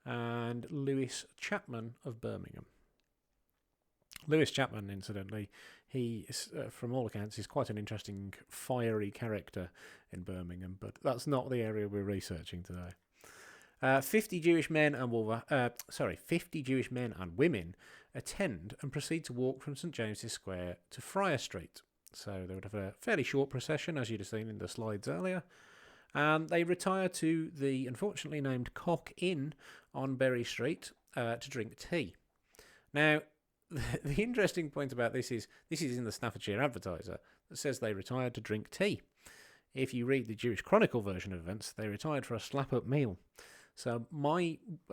and Lewis Chapman of Birmingham. Lewis Chapman, incidentally, he is, from all accounts, is quite an interesting, fiery character in Birmingham, but that's not the area we're researching today. 50 Jewish men and women attend and proceed to walk from St James's Square to Friar Street. So they would have a fairly short procession, as you'd have seen in the slides earlier, and they retire to the unfortunately named Cock Inn on Berry Street to drink tea. Now, the interesting point about this is in the Staffordshire Advertiser that says they retired to drink tea. If you read the Jewish Chronicle version of events, they retired for a slap-up meal. So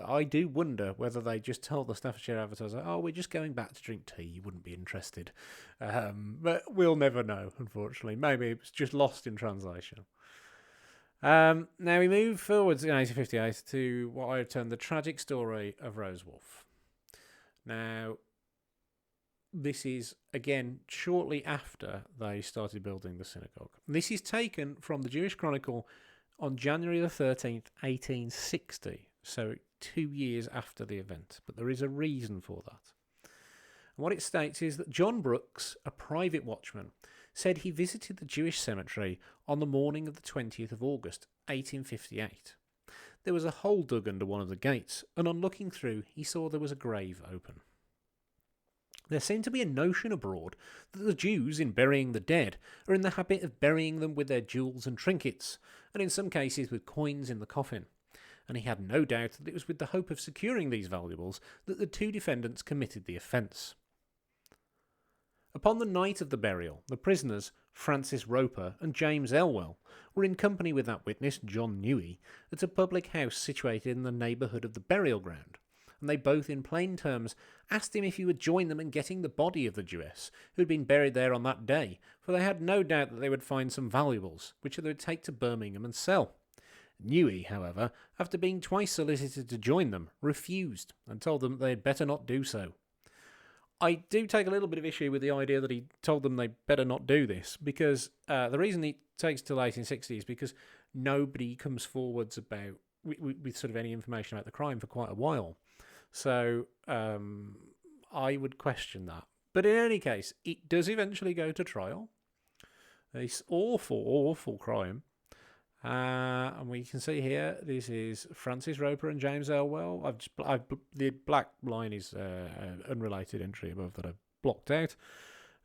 I do wonder whether they just told the Staffordshire Advertiser, "Oh, we're just going back to drink tea. You wouldn't be interested." But we'll never know, unfortunately. Maybe it was just lost in translation. Now we move forwards in 1858 to what I have termed the tragic story of Rose Wolfe. Now, this is, again, shortly after they started building the synagogue. This is taken from the Jewish Chronicle on January the 13th, 1860, so 2 years after the event. But there is a reason for that. And what it states is that John Brooks, a private watchman, said he visited the Jewish cemetery on the morning of the 20th of August, 1858. There was a hole dug under one of the gates, and on looking through, he saw there was a grave open. There seemed to be a notion abroad that the Jews, in burying the dead, are in the habit of burying them with their jewels and trinkets, and in some cases with coins in the coffin, and he had no doubt that it was with the hope of securing these valuables that the two defendants committed the offence. Upon the night of the burial, the prisoners, Francis Roper and James Elwell, were in company with that witness, John Newey, at a public house situated in the neighbourhood of the burial ground, and they both, in plain terms, asked him if he would join them in getting the body of the Jewess, who had been buried there on that day, for they had no doubt that they would find some valuables, which they would take to Birmingham and sell. Newey, however, after being twice solicited to join them, refused and told them they had better not do so. I do take a little bit of issue with the idea that he told them they better not do this, because the reason it takes till 1860 is because nobody comes forwards about with sort of any information about the crime for quite a while. So I would question that. But in any case, it does eventually go to trial. This awful, awful crime. And we can see here, this is Francis Roper and James Elwell. The black line is an unrelated entry above that I've blocked out.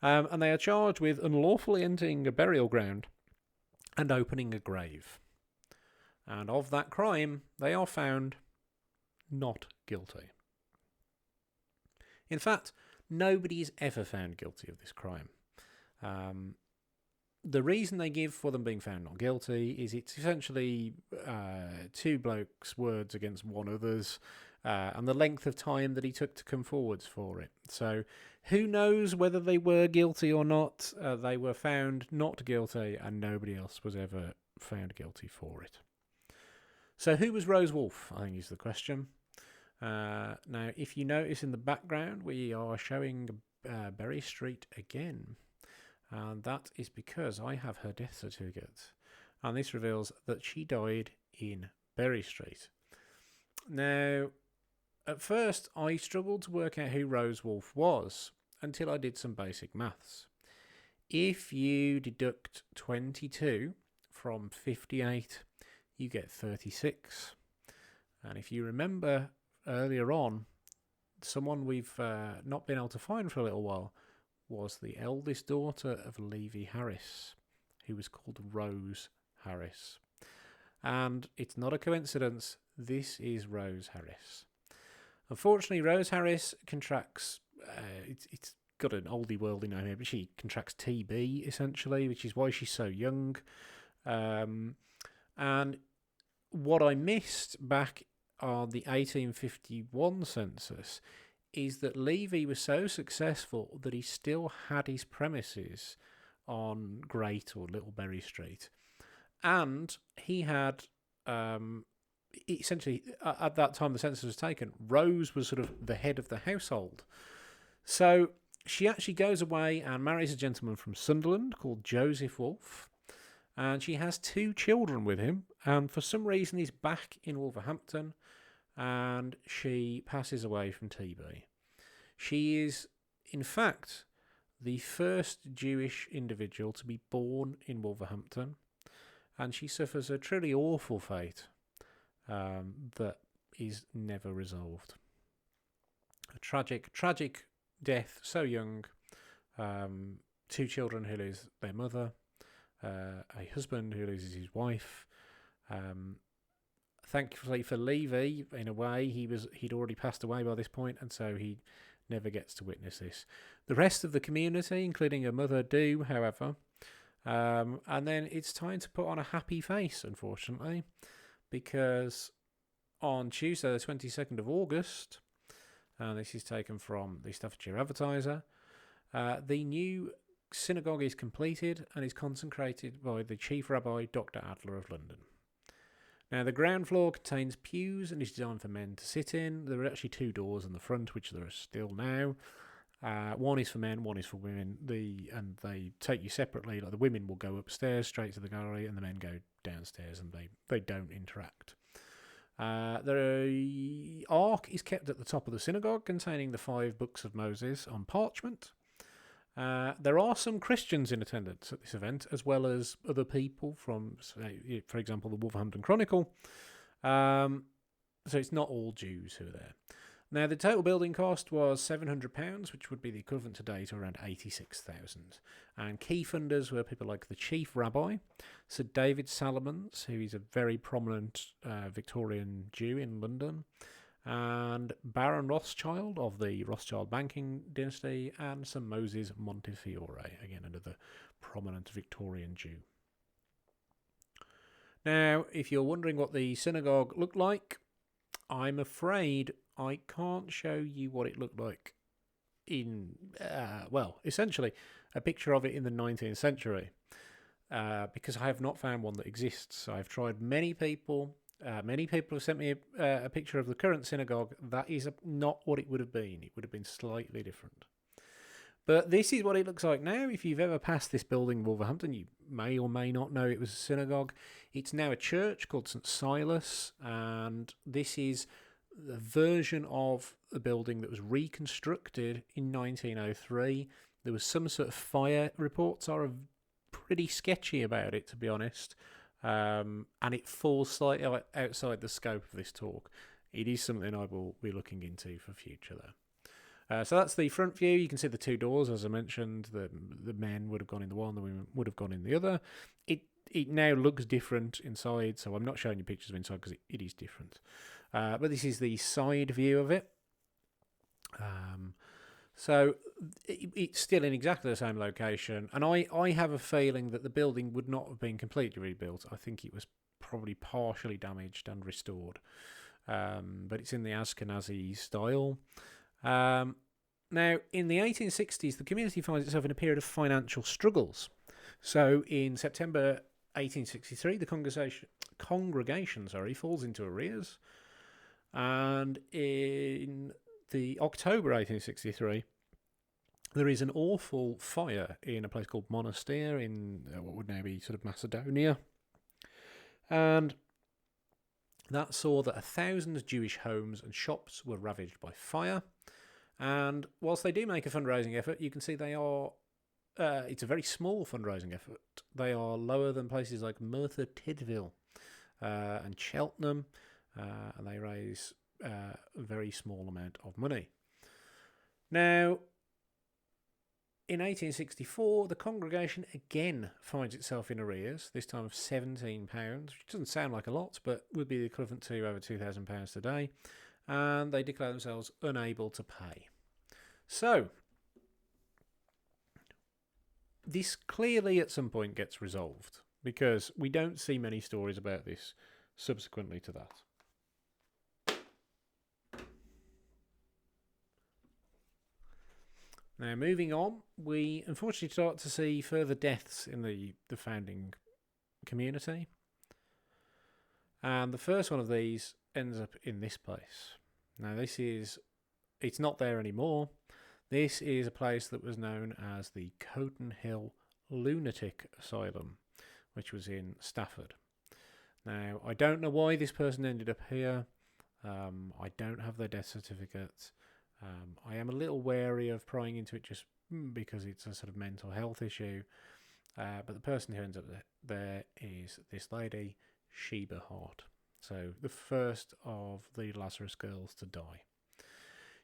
And they are charged with unlawfully entering a burial ground and opening a grave. And of that crime, they are found not guilty. In fact, nobody is ever found guilty of this crime. The reason they give for them being found not guilty is it's essentially two blokes' words against one other's, and the length of time that he took to come forwards for it. So who knows whether they were guilty or not? They were found not guilty, and nobody else was ever found guilty for it. So who was Rose Wolfe, I think is the question. Now, if you notice in the background, we are showing Berry Street again. And that is because I have her death certificate. And this reveals that she died in Berry Street. Now, at first, I struggled to work out who Rose Wolfe was until I did some basic maths. If you deduct 22 from 58, you get 36. And if you remember earlier on, someone we've not been able to find for a little while was the eldest daughter of Levi Harris, who was called Rose Harris. And it's not a coincidence, this is Rose Harris. Unfortunately, Rose Harris contracts, it's got an oldie worldy name here, but she contracts TB, essentially, which is why she's so young. And what I missed back on the 1851 census is that Levy was so successful that he still had his premises on Great or Little Berry Street. And he had, essentially, at that time the census was taken, Rose was sort of the head of the household. So she actually goes away and marries a gentleman from Sunderland called Joseph Wolfe. And she has 2 children with him. And for some reason he's back in Wolverhampton. And she passes away from TB. She is, in fact, the first Jewish individual to be born in Wolverhampton, and she suffers a truly awful fate that is never resolved. A tragic death, so young. 2 children who lose their mother, a husband who loses his wife. Thankfully for Levi, in a way, he'd already passed away by this point, and so he never gets to witness this. The rest of the community, including her mother, do, however. And then it's time to put on a happy face, unfortunately, because on Tuesday, the 22nd of August, and this is taken from the Staffordshire Advertiser, the new synagogue is completed and is consecrated by the Chief Rabbi, Dr. Adler of London. Now, the ground floor contains pews and is designed for men to sit in. There are actually 2 doors in the front, which there are still now. One is for men, one is for women. And they take you separately. Like the women will go upstairs straight to the gallery, and the men go downstairs, and they don't interact. The ark is kept at the top of the synagogue, containing the 5 books of Moses on parchment. There are some Christians in attendance at this event, as well as other people from, say, for example, the Wolverhampton Chronicle. So it's not all Jews who are there. Now, the total building cost was £700, which would be the equivalent today to around $86,000. And key funders were people like the Chief Rabbi, Sir David Salomons, who is a very prominent Victorian Jew in London, and Baron Rothschild of the Rothschild banking dynasty, and Sir Moses Montefiore, again another prominent Victorian Jew. Now, if you're wondering what the synagogue looked like, I'm afraid I can't show you what it looked like in, essentially a picture of it in the 19th century. because I have not found one that exists. I've tried many people. Many people have sent me a picture of the current synagogue. That is not what it would have been. It would have been slightly different. But this is what it looks like now. If you've ever passed this building in Wolverhampton, you may or may not know it was a synagogue. It's now a church called St. Silas, and this is the version of the building that was reconstructed in 1903. There was some sort of fire. Reports are pretty sketchy about it, to be honest, and it falls slightly outside the scope of this talk. It is something I will be looking into for future, though. So that's the front view. You can see the two doors, as I mentioned. The men would have gone in the one, the women would have gone in the other. It now looks different inside, so I'm not showing you pictures of inside because it is different. But this is the side view of it. So it's still in exactly the same location, and I have a feeling that the building would not have been completely rebuilt. I think it was probably partially damaged and restored. But it's in the Ashkenazi style. Now, in the 1860s, the community finds itself in a period of financial struggles. So, in September 1863, the congregation falls into arrears, and in the October 1863, there is an awful fire in a place called Monastir in what would now be sort of Macedonia, and that saw that 1,000 Jewish homes and shops were ravaged by fire. And whilst they do make a fundraising effort, you can see they are. It's a very small fundraising effort. They are lower than places like Merthyr Tydfil and Cheltenham, and they raise a very small amount of money. Now, in 1864, the congregation again finds itself in arrears, this time of £17, which doesn't sound like a lot, but would be the equivalent to over £2,000 today, and they declare themselves unable to pay. So, this clearly at some point gets resolved, because we don't see many stories about this subsequently to that. Now, moving on, we unfortunately start to see further deaths in the founding community. And the first one of these ends up in this place. Now, it's not there anymore. This is a place that was known as the Coton Hill Lunatic Asylum, which was in Stafford. Now, I don't know why this person ended up here. I don't have their death certificate. I am a little wary of prying into it just because it's a sort of mental health issue. But the person who ends up there is this lady, Sheba Hart. So the first of the Lazarus girls to die.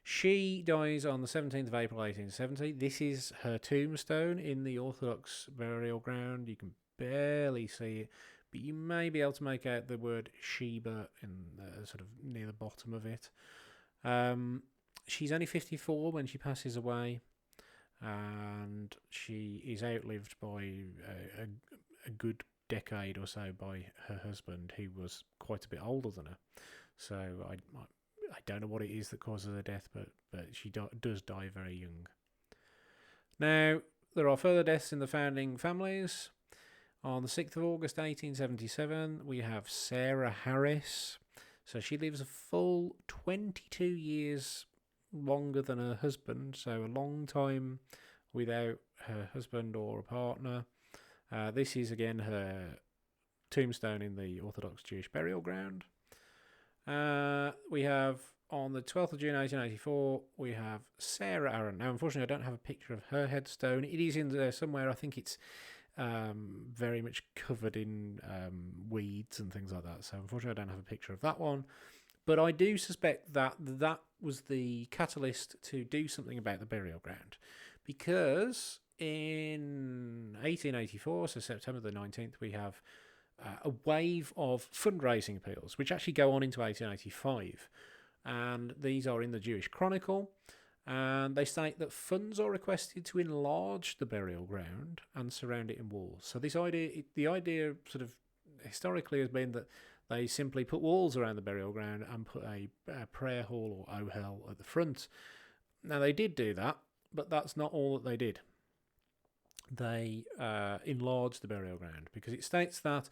She dies on the 17th of April 1870. This is her tombstone in the Orthodox burial ground. You can barely see it, but you may be able to make out the word Sheba in sort of near the bottom of it. She's only 54 when she passes away, and she is outlived by a good decade or so by her husband, who was quite a bit older than her. So I don't know what it is that causes her death, but she does die very young. Now, there are further deaths in the founding families. On the 6th of August 1877, we have Sarah Harris. So she lives a full 22 years longer than her husband, so a long time without her husband or a partner. This is again her tombstone in the Orthodox Jewish burial ground. We have on the 12th of June 1884, we have Sarah Aaron. Now, unfortunately, I don't have a picture of her headstone. It is in there somewhere. I think it's very much covered in weeds and things like that. So, unfortunately, I don't have a picture of that one. But I do suspect that was the catalyst to do something about the burial ground. Because in 1884, so September the 19th, we have a wave of fundraising appeals, which actually go on into 1885. And these are in the Jewish Chronicle. And they state that funds are requested to enlarge the burial ground and surround it in walls. So the idea sort of historically has been that they simply put walls around the burial ground and put a prayer hall or ohel at the front. Now, they did do that, but that's not all that they did. they enlarged the burial ground because it states that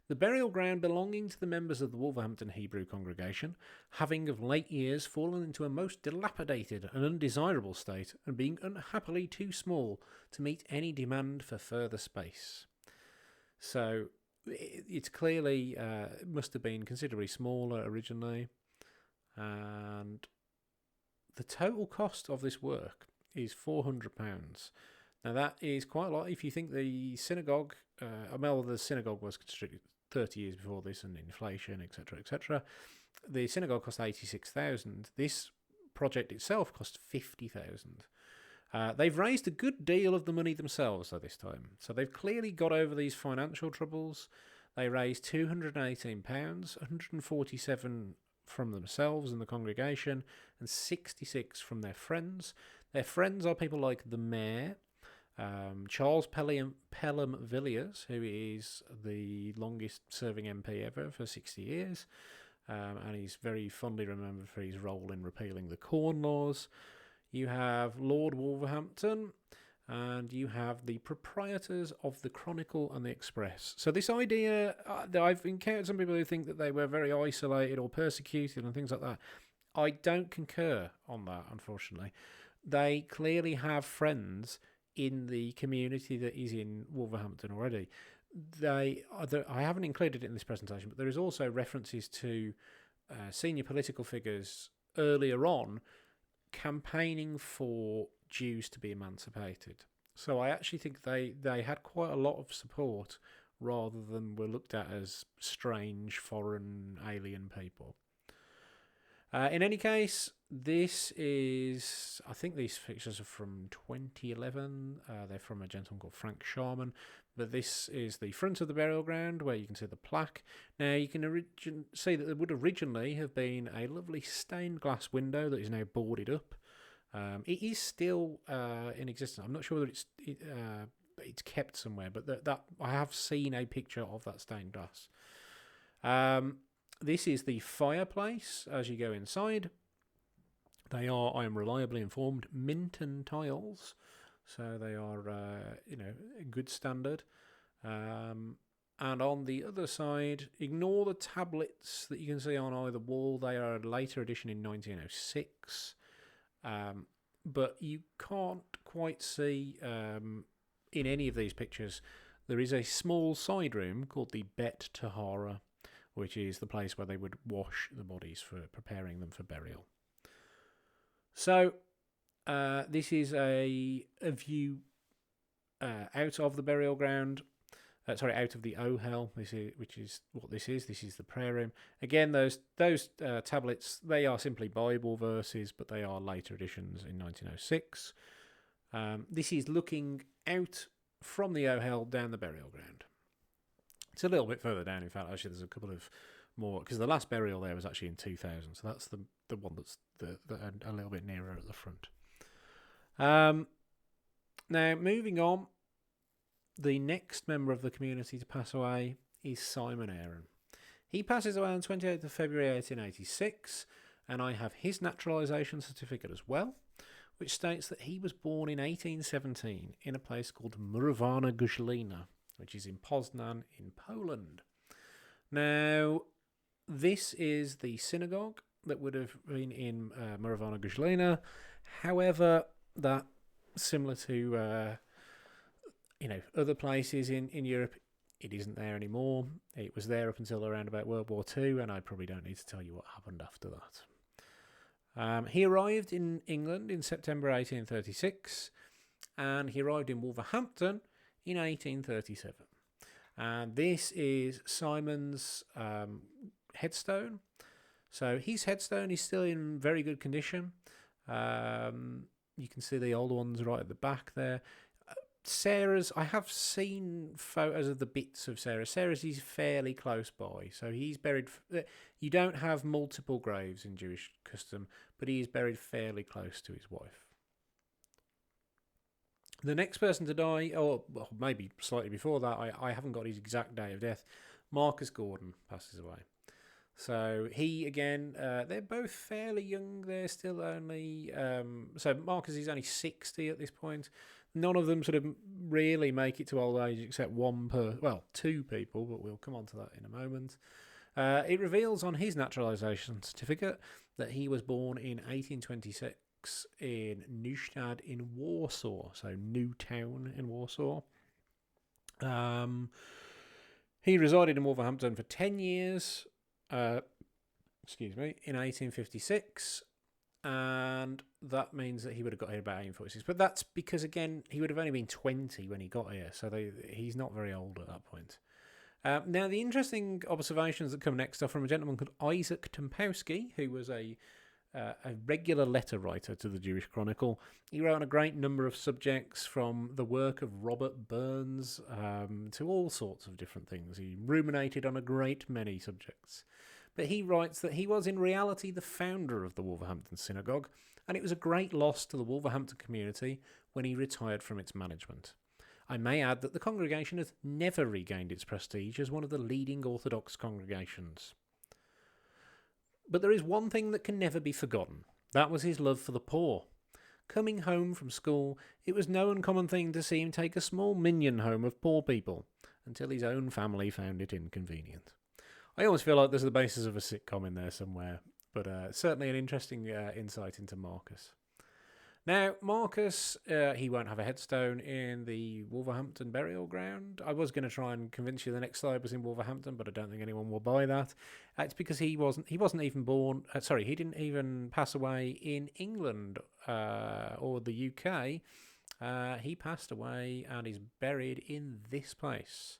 the burial ground belonging to the members of the Wolverhampton Hebrew congregation, having of late years fallen into a most dilapidated and undesirable state, and being unhappily too small to meet any demand for further space. So it's clearly it must have been considerably smaller originally, and the total cost of this work is £400. Now that is quite a lot if you think the synagogue. The synagogue was constructed 30 years before this, and inflation, etc., etc. The synagogue cost 86,000. This project itself cost 50,000. They've raised a good deal of the money themselves though this time, so they've clearly got over these financial troubles. They raised £218, 147 from themselves and the congregation, and 66 from their friends. Their friends are people like the mayor, Charles Pelham Villiers, who is the longest serving MP ever for 60 years, and he's very fondly remembered for his role in repealing the Corn Laws. You have Lord Wolverhampton, and you have the proprietors of the Chronicle and the Express. So this idea, that I've encountered some people who think that they were very isolated or persecuted and things like that. I don't concur on that, unfortunately. They clearly have friends in the community that is in Wolverhampton already. I haven't included it in this presentation, but there is also references to senior political figures earlier on campaigning for Jews to be emancipated. So I actually think they had quite a lot of support rather than were looked at as strange, foreign, alien people. In any case, this is, I think these pictures are from 2011. They're from a gentleman called Frank Sharman. But this is the front of the burial ground where you can see the plaque. Now, you can see that there would originally have been a lovely stained glass window that is now boarded up. It is still in existence. I'm not sure that it's kept somewhere, but that I have seen a picture of that stained glass. This is the fireplace as you go inside. They are, I am reliably informed, Minton tiles. So they are, a good standard. And on the other side, ignore the tablets that you can see on either wall. They are a later edition in 1906. But you can't quite see in any of these pictures. There is a small side room called the Bet Tahara, which is the place where they would wash the bodies for preparing them for burial. So this is a view out of the burial ground. Out of the Ohel, which is what this is. This is the prayer room. Again, those tablets, they are simply Bible verses, but they are later editions in 1906. This is looking out from the Ohel down the burial ground. It's a little bit further down, in fact. Actually, there's a couple of more, because the last burial there was actually in 2000, so that's the one that's a little bit nearer at the front. Now, moving on, the next member of the community to pass away is Simon Aaron. He passes away on 28th of February 1886, and I have his naturalisation certificate as well, which states that he was born in 1817 in a place called Murowana Guzlina, which is in Poznan in Poland. Now, this is the synagogue that would have been in Murowana Guzlina. However, that, similar to other places in Europe, it isn't there anymore. It was there up until around about World War II, and I probably don't need to tell you what happened after that. He arrived in England in September 1836, and he arrived in Wolverhampton in 1837. And this is Simon's headstone. So his headstone is still in very good condition. You can see the older ones right at the back there. Sarah's, I have seen photos of the bits of Sarah. Sarah's is fairly close by. So he's buried, you don't have multiple graves in Jewish custom, but he is buried fairly close to his wife. The next person to die, or well, maybe slightly before that, I haven't got his exact day of death, Marcus Gordon passes away. So he, again, they're both fairly young. They're still only... so Marcus is only 60 at this point. None of them sort of really make it to old age except two people, but we'll come on to that in a moment. It reveals on his naturalisation certificate that he was born in 1826 in Neustadt in Warsaw, so Newtown in Warsaw. He resided in Wolverhampton for 10 years, in 1856, and that means that he would have got here about 1846. But that's because, again, he would have only been 20 when he got here, so he's not very old at that point. Now, the interesting observations that come next are from a gentleman called Isaac Tempowsky, who was a regular letter writer to the Jewish Chronicle. He wrote on a great number of subjects, from the work of Robert Burns to all sorts of different things. He ruminated on a great many subjects. But he writes that he was in reality the founder of the Wolverhampton Synagogue, and it was a great loss to the Wolverhampton community when he retired from its management. I may add that the congregation has never regained its prestige as one of the leading Orthodox congregations. But there is one thing that can never be forgotten. That was his love for the poor. Coming home from school, it was no uncommon thing to see him take a small minion home of poor people, until his own family found it inconvenient. I almost feel like there's the basis of a sitcom in there somewhere, but certainly an interesting insight into Marcus. Now, Marcus, he won't have a headstone in the Wolverhampton burial ground. I was going to try and convince you the next slide was in Wolverhampton, but I don't think anyone will buy that. It's because he wasn't even born. He didn't even pass away in England or the UK. He passed away and is buried in this place.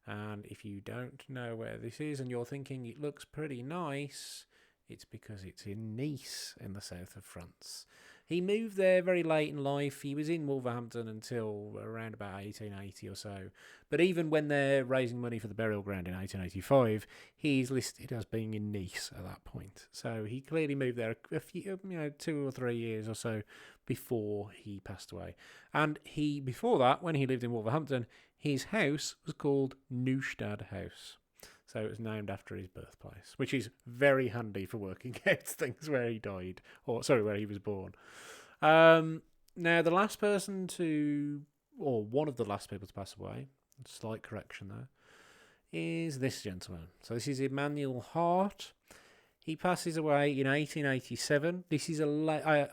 And if you don't know where this is and you're thinking it looks pretty nice, it's because it's in Nice in the south of France. He moved there very late in life. He was in Wolverhampton until around about 1880 or so. But even when they're raising money for the burial ground in 1885, he's listed as being in Nice at that point. So he clearly moved there a few, 2 or 3 years or so before he passed away. And before that, when he lived in Wolverhampton, his house was called Neustadt House. So it was named after his birthplace, which is very handy for working out things where he died, where he was born. Now, the last person or one of the last people to pass away, slight correction there, is this gentleman. So this is Emmanuel Hart. He passes away in 1887. This is I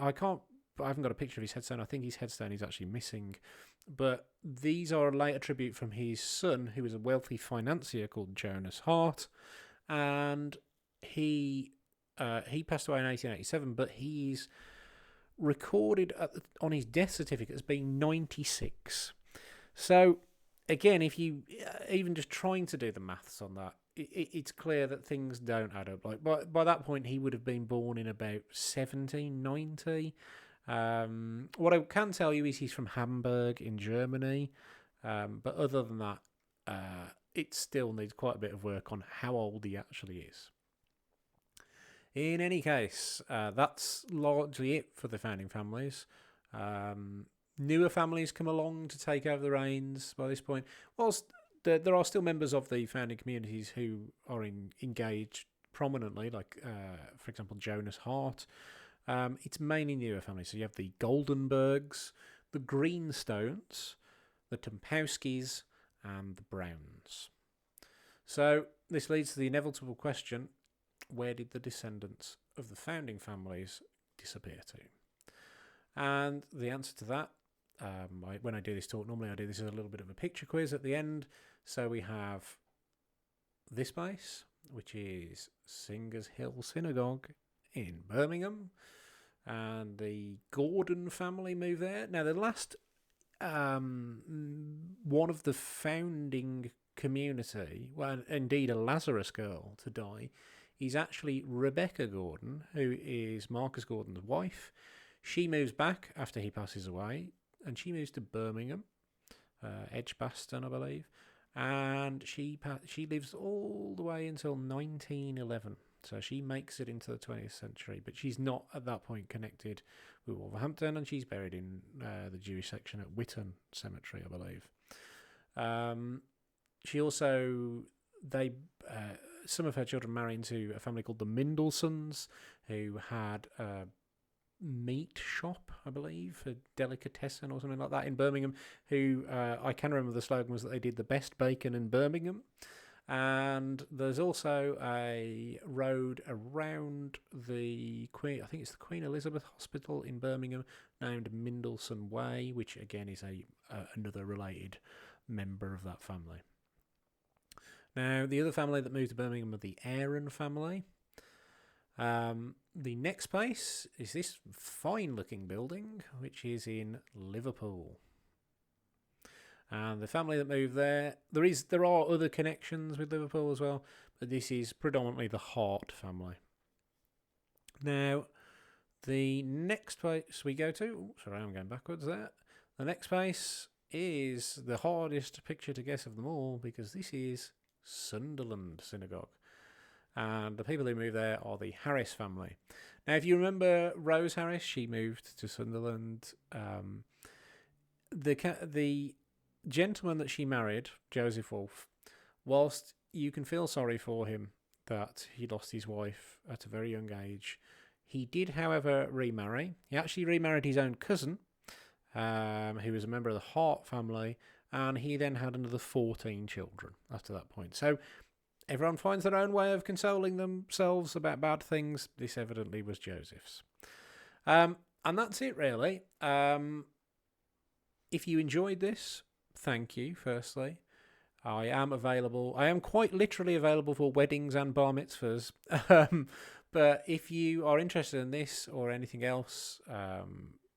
haven't got a picture of his headstone. I think his headstone is actually missing. But these are a later tribute from his son, who was a wealthy financier called Jonas Hart. And he passed away in 1887, but he's recorded on his death certificate as being 96. So, again, if you even just trying to do the maths on that, it's clear that things don't add up. Like by that point, he would have been born in about 1790. What I can tell you is he's from Hamburg in Germany, but other than that, it still needs quite a bit of work on how old he actually is. In any case, that's largely it for the founding families. Newer families come along to take over the reins by this point. Whilst there are still members of the founding communities who are engaged prominently, like, for example, Jonas Hart. It's mainly newer families. So you have the Goldenbergs, the Greenstones, the Tempowskis, and the Browns. So this leads to the inevitable question, where did the descendants of the founding families disappear to? And the answer to that, when I do this talk, normally I do this as a little bit of a picture quiz at the end. So we have this place, which is Singers Hill Synagogue in Birmingham, and the Gordon family moved there. Now, the last one of the founding community, well, indeed a Lazarus girl to die, is actually Rebecca Gordon, who is Marcus Gordon's wife. She moves back after he passes away, and she moves to Birmingham, Edgbaston, I believe, and she lives all the way until 1911. So she makes it into the 20th century, but she's not at that point connected with Wolverhampton, and she's buried in the Jewish section at Witton Cemetery, I believe. She also, some of her children marry into a family called the Mindelsons, who had meat shop, I believe, a delicatessen or something like that in Birmingham, who I can remember the slogan was that they did the best bacon in Birmingham. And there's also a road around the Queen, I think it's the Queen Elizabeth Hospital in Birmingham, named Mindleston Way, which again is another related member of that family. Now, the other family that moved to Birmingham are the Aaron family. The next place is this fine-looking building, which is in Liverpool. And the family that moved there, there are other connections with Liverpool as well, but this is predominantly the Hart family. Now, the next place we go to, sorry, I'm going backwards there. The next place is the hardest picture to guess of them all, because this is Sunderland Synagogue. And the people who moved there are the Harris family. Now, if you remember Rose Harris, she moved to Sunderland. The gentleman that she married, Joseph Wolfe, whilst you can feel sorry for him that he lost his wife at a very young age, he did, however, remarry. He actually remarried his own cousin, who was a member of the Hart family, and he then had another 14 children after that point. So everyone finds their own way of consoling themselves about bad things. This evidently was Joseph's. And that's it, really. If you enjoyed this, thank you, firstly. I am quite literally available for weddings and bar mitzvahs. But if you are interested in this or anything else,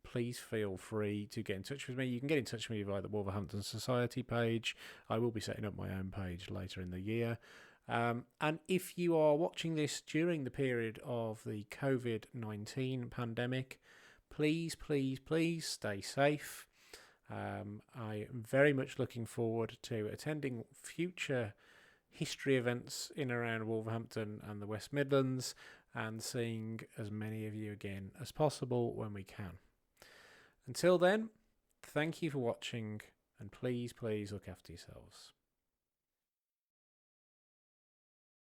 please feel free to get in touch with me. You can get in touch with me via the Wolverhampton Society page. I will be setting up my own page later in the year. And if you are watching this during the period of the COVID-19 pandemic, please stay safe. I am very much looking forward to attending future history events in and around Wolverhampton and the West Midlands and seeing as many of you again as possible when we can. Until then, thank you for watching, and please look after yourselves.